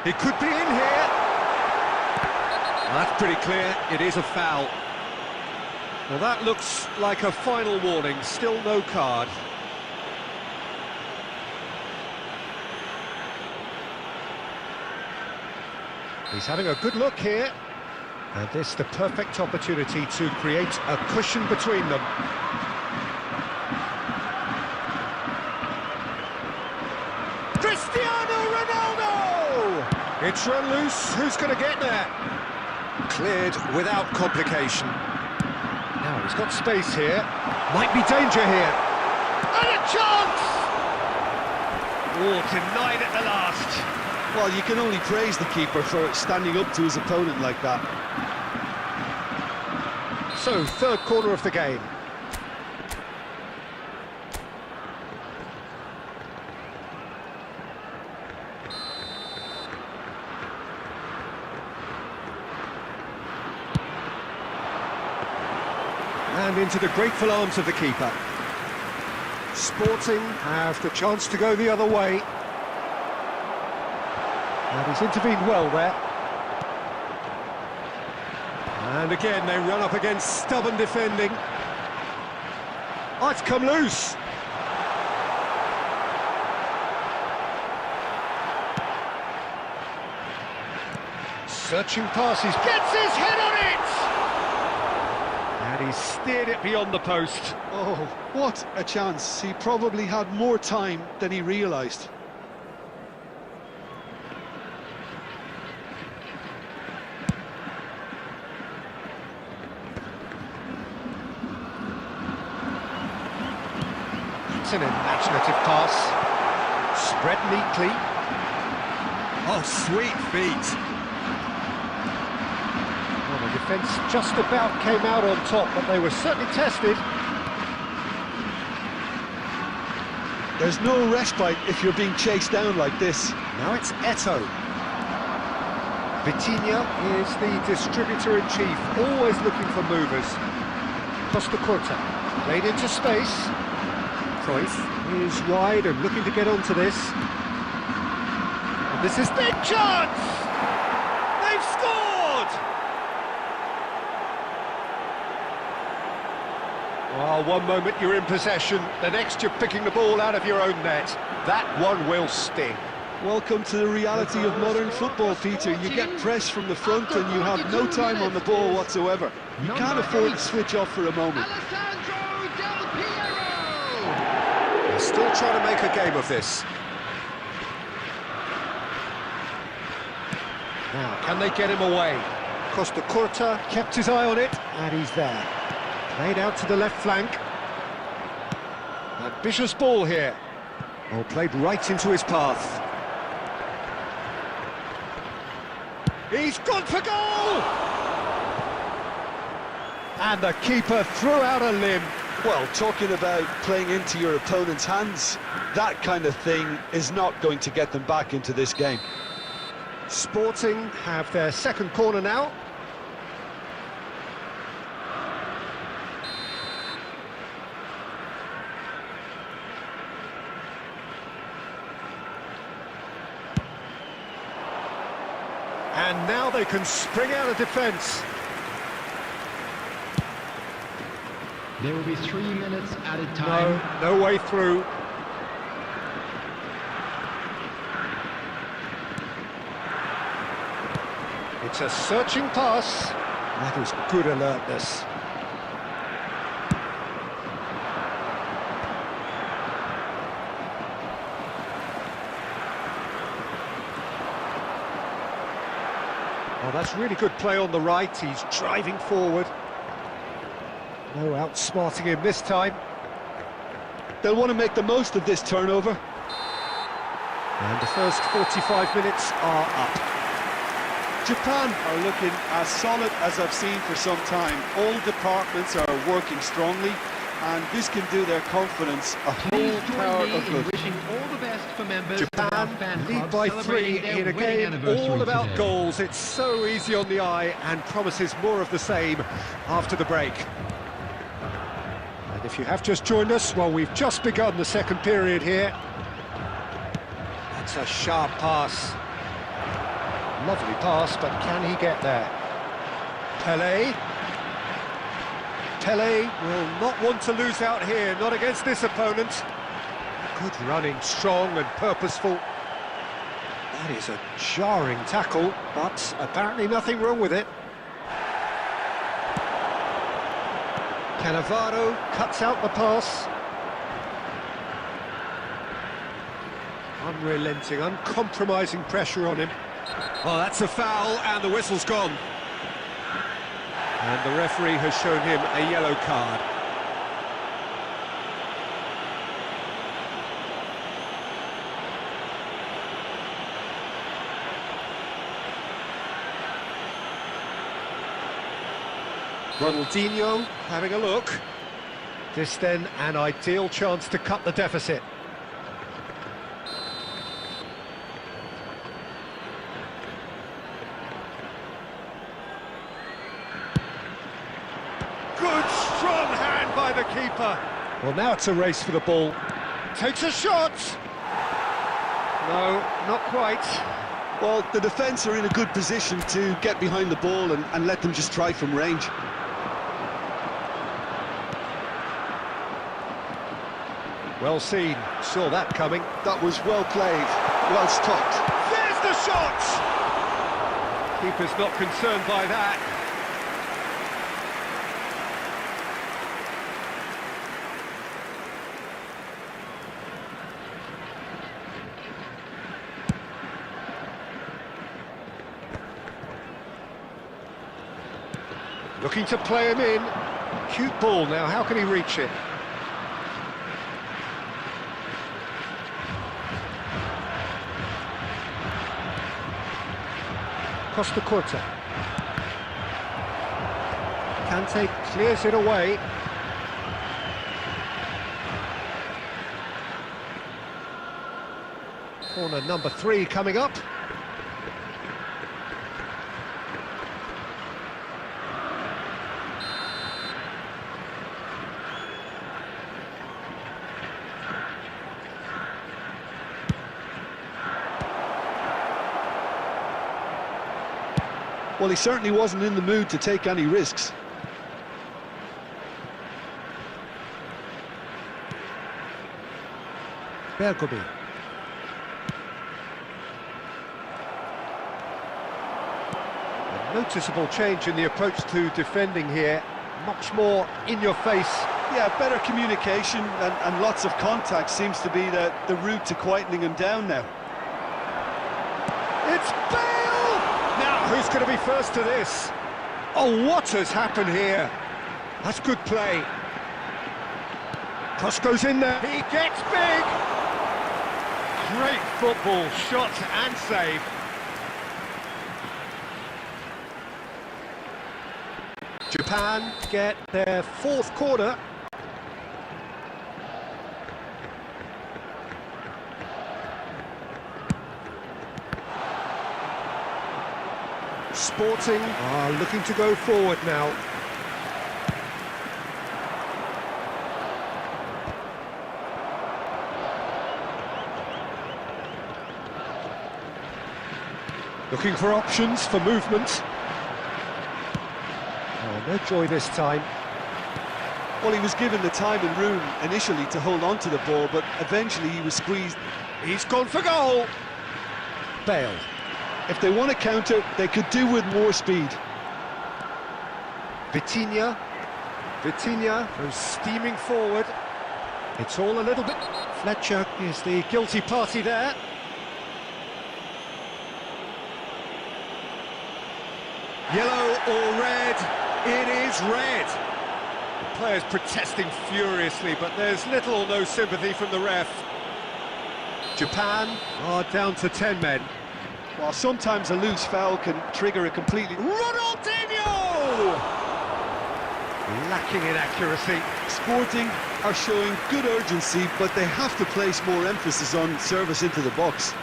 He could be in here. Well, that's pretty clear, it is a foul. Well, that looks like a final warning, still no card. He's having a good look here. And this the perfect opportunity to create a cushion between them. Cristiano Ronaldo! It's run loose, who's going to get there? Cleared without complication. Now he's got space here. Might be danger here. And a chance! Oh, denied at the last. Well, you can only praise the keeper for standing up to his opponent like that. So, third corner of the game. And into the grateful arms of the keeper. Sporting have the chance to go the other way. And he's intervened well there. And again, they run up against stubborn defending. Oh, it's come loose. Searching passes, gets his head on it! And he steered it beyond the post. Oh, what a chance. He probably had more time than he realised. It's an imaginative pass. Spread neatly. Oh, sweet feet. Well, the defence just about came out on top, but they were certainly tested. There's no respite if you're being chased down like this. Now it's Eto'o. Vitinha is the distributor-in-chief, always looking for movers. Costa Curta, played into space. Cruyff is wide and looking to get onto this. And this is big chance! They've scored! Well, one moment you're in possession, the next you're picking the ball out of your own net. That one will sting. Welcome to the reality of modern football, Peter. You get pressed from the front and you have no time on the ball whatsoever. You can't afford to switch off for a moment. Still trying to make a game of this. Now, can they get him away? Costa Curta kept his eye on it, and he's there. Played out to the left flank. Ambitious ball here. Oh, played right into his path. He's gone for goal! And the keeper threw out a limb. Well, talking about playing into your opponent's hands, that kind of thing is not going to get them back into this game. Sporting have their second corner now. And now they can spring out of defence. There will be 3 minutes added time. No way through. It's a searching pass. That is good alertness. Oh, that's really good play on the right. He's driving forward. No outsmarting him this time. They'll want to make the most of this turnover. And the first 45 minutes are up. Japan are looking as solid as I've seen for some time. All departments are working strongly, and this can do their confidence a Please whole join power me of in good. wishing all the best for members of our Japan fan lead club by celebrating 3 their in a wedding game anniversary all about today. goals. It's so easy on the eye and promises more of the same after the break. And if you have just joined us, well, we've just begun the second period here. That's a sharp pass. Lovely pass, but can he get there? Pelé. Pelé will not want to lose out here, not against this opponent. Good running, strong and purposeful. That is a jarring tackle, but apparently nothing wrong with it. Cannavaro cuts out the pass. Unrelenting, uncompromising pressure on him. Oh, that's a foul, and the whistle's gone. And the referee has shown him a yellow card. Ronaldinho having a look. This then an ideal chance to cut the deficit. Good strong hand by the keeper. Well, now it's a race for the ball. Takes a shot. No, not quite. Well, the defence are in a good position to get behind the ball and let them just try from range. Well seen, saw that coming. That was well played, well stopped. There's the shot! Keeper's not concerned by that. Looking to play him in. Cute ball now, how can he reach it? Costa Corta. Kante clears it away. Corner number 3 coming up. Well, he certainly wasn't in the mood to take any risks. Bergomi. A noticeable change in the approach to defending here. Much more in your face. Yeah, better communication and lots of contact seems to be the route to quietening him down now. It's Bale! Now, who's going to be first to this? Oh, what has happened here? That's good play. Cross goes in there. He gets big! Great football, shot and save. Japan get their 4th corner. Sporting are looking to go forward now. Looking for options for movement. Oh, no joy this time. Well, he was given the time and room initially to hold on to the ball, but eventually he was squeezed. He's gone for goal. Bale. If they want to counter, they could do with more speed. Vitinha goes steaming forward. It's all a little bit... Fletcher is the guilty party there. Yellow or red? It is red. The players protesting furiously, but there's little or no sympathy from the ref. Japan are down to 10 men. While sometimes a loose foul can trigger a completely... Ronaldinho! Lacking in accuracy. Sporting are showing good urgency, but they have to place more emphasis on service into the box.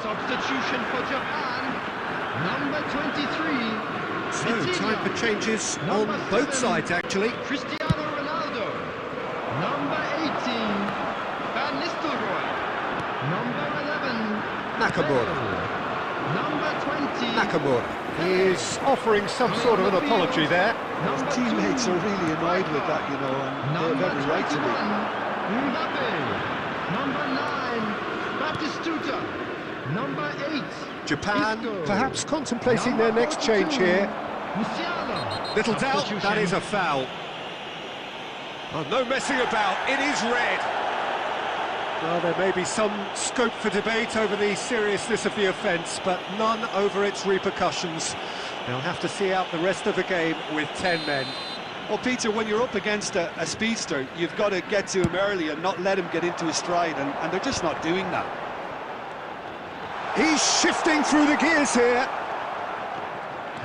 Substitution for Japan, number 23. So, time for changes on both sides, actually. Cristiano Ronaldo. Number 18, Van Nistelrooy. Number 11, Nakamura. Number 20. Nakamura. He's offering some sort of an apology there. His teammates are really annoyed with that, you know, and they have every right to be. Mbappe. Number 9, Batistuta. Number 8. Japan Isco. perhaps contemplating their next change here. Musiala. Little doubt, that is a foul. Oh, no messing about, it is red. Well, there may be some scope for debate over the seriousness of the offence, but none over its repercussions. They'll have to see out the rest of the game with 10 men. Well, Peter, when you're up against a speedster, you've got to get to him early and not let him get into his stride, and they're just not doing that. He's shifting through the gears here.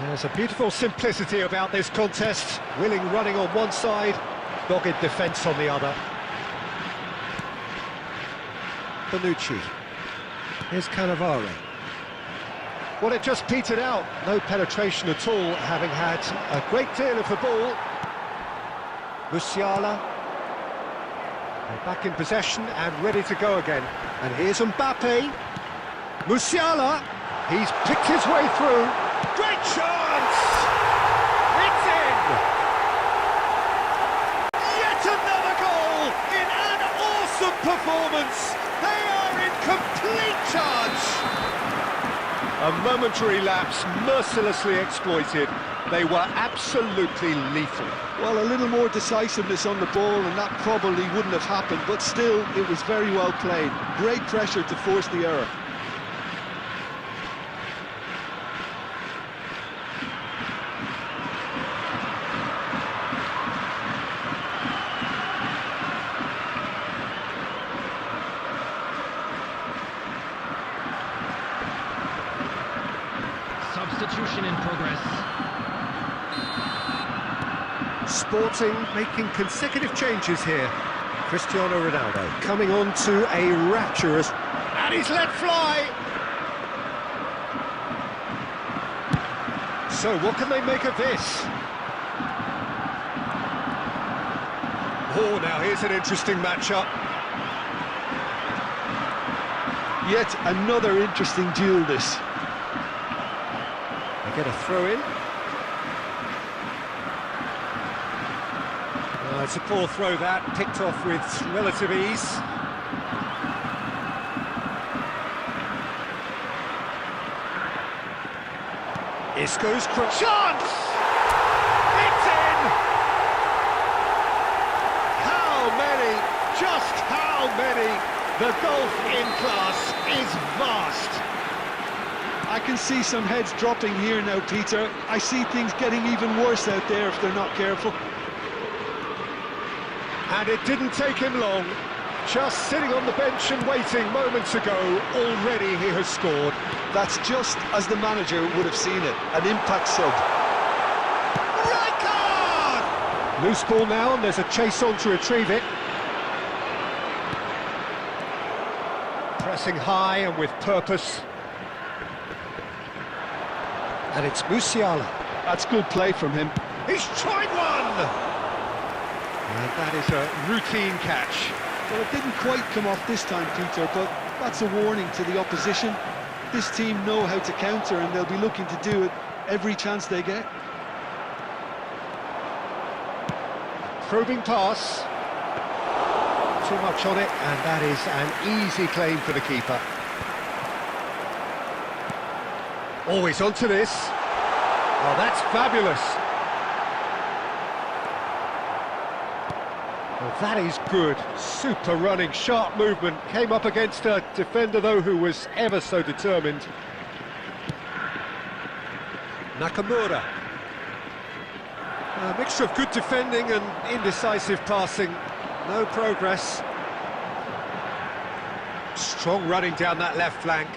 There's a beautiful simplicity about this contest. Willing running on one side, dogged defence on the other. Bonucci. Here's Cannavaro. Well, it just petered out. No penetration at all, having had a great deal of the ball. Musiala. They're back in possession and ready to go again. And here's Mbappe. Musiala, he's picked his way through. Great chance! It's in! Yet another goal in an awesome performance. They are in complete charge. A momentary lapse mercilessly exploited. They were absolutely lethal. Well, a little more decisiveness on the ball and that probably wouldn't have happened, but still, it was very well played. Great pressure to force the error. Substitution in progress. Sporting making consecutive changes here. Cristiano Ronaldo coming on to a rapturous... And he's let fly! So what can they make of this? Oh, now here's an interesting matchup. Yet another interesting duel, this. They get a throw-in. It's a poor throw that, picked off with relative ease. Isco's chance! It's in! How many? Just how many? The golf in class is vast. I can see some heads dropping here now, Peter. I see things getting even worse out there if they're not careful. And it didn't take him long. Just sitting on the bench and waiting moments ago, already he has scored. That's just as the manager would have seen it, an impact sub. Red card! Loose ball now, and there's a chase on to retrieve it. Pressing high and with purpose. And it's Musiala. That's good play from him. He's tried one! And that is a routine catch. Well, it didn't quite come off this time, Peter, but that's a warning to the opposition. This team know how to counter, and they'll be looking to do it every chance they get. Probing pass. Too much on it, and that is an easy claim for the keeper. Always onto this. Oh, that's fabulous. Well, that is good. Super running, sharp movement. Came up against a defender, though, who was ever so determined. Nakamura. A mixture of good defending and indecisive passing. No progress. Strong running down that left flank.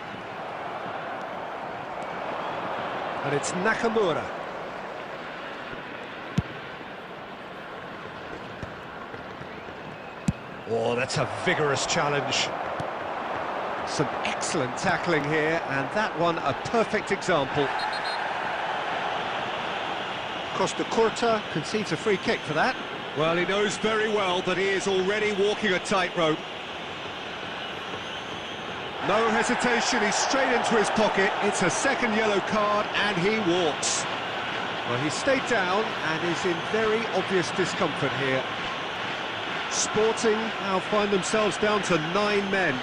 And it's Nakamura. Oh, that's a vigorous challenge. Some excellent tackling here, and that one a perfect example. Costa Curta concedes a free kick for that. Well, he knows very well that he is already walking a tightrope. No hesitation, he's straight into his pocket. It's a second yellow card, and he walks. Well, he stayed down and is in very obvious discomfort here. Sporting now find themselves down to 9 men.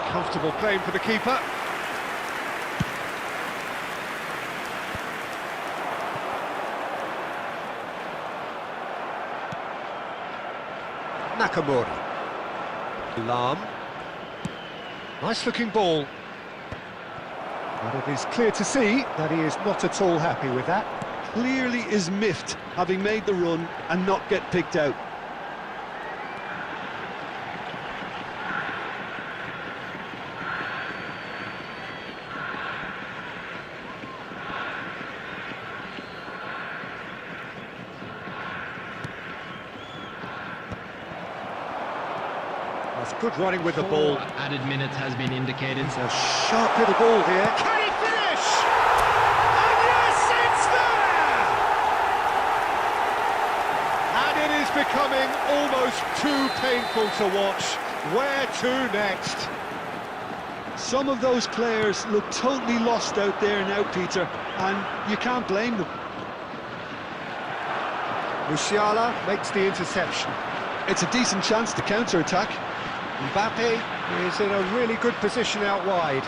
Comfortable claim for the keeper. Nakamura. Lam. Nice looking ball. But it is clear to see that he is not at all happy with that. Clearly is miffed, having made the run and not get picked out. That's good running with the ball. Added minutes has been indicated. It's a sharp little ball here. Can he finish? And yes, it's there! And it is becoming almost too painful to watch. Where to next? Some of those players look totally lost out there now, Peter, and you can't blame them. Musiala makes the interception. It's a decent chance to counter-attack. Mbappe is in a really good position out wide.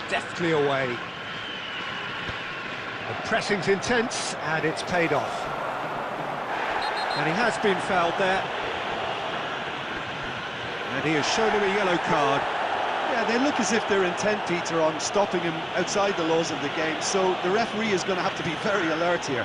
Deftly away. The pressing's intense, and it's paid off. And he has been fouled there. And he has shown him a yellow card. Yeah, they look as if they're intent, Peter, on stopping him outside the laws of the game, so the referee is going to have to be very alert here.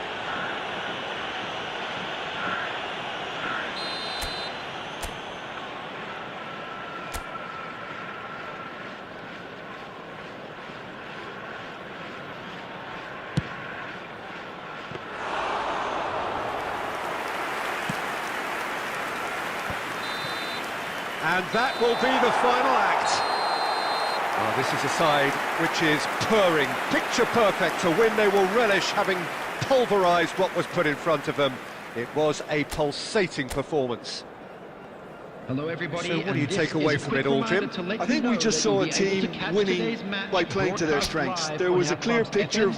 And that will be the final act. Oh, this is a side which is purring, picture perfect, a win they will relish, having pulverised what was put in front of them. It was a pulsating performance. Hello everybody. So what do you take away from it all, Jim? I think we just saw a team winning by playing to their strengths. There was a clear picture of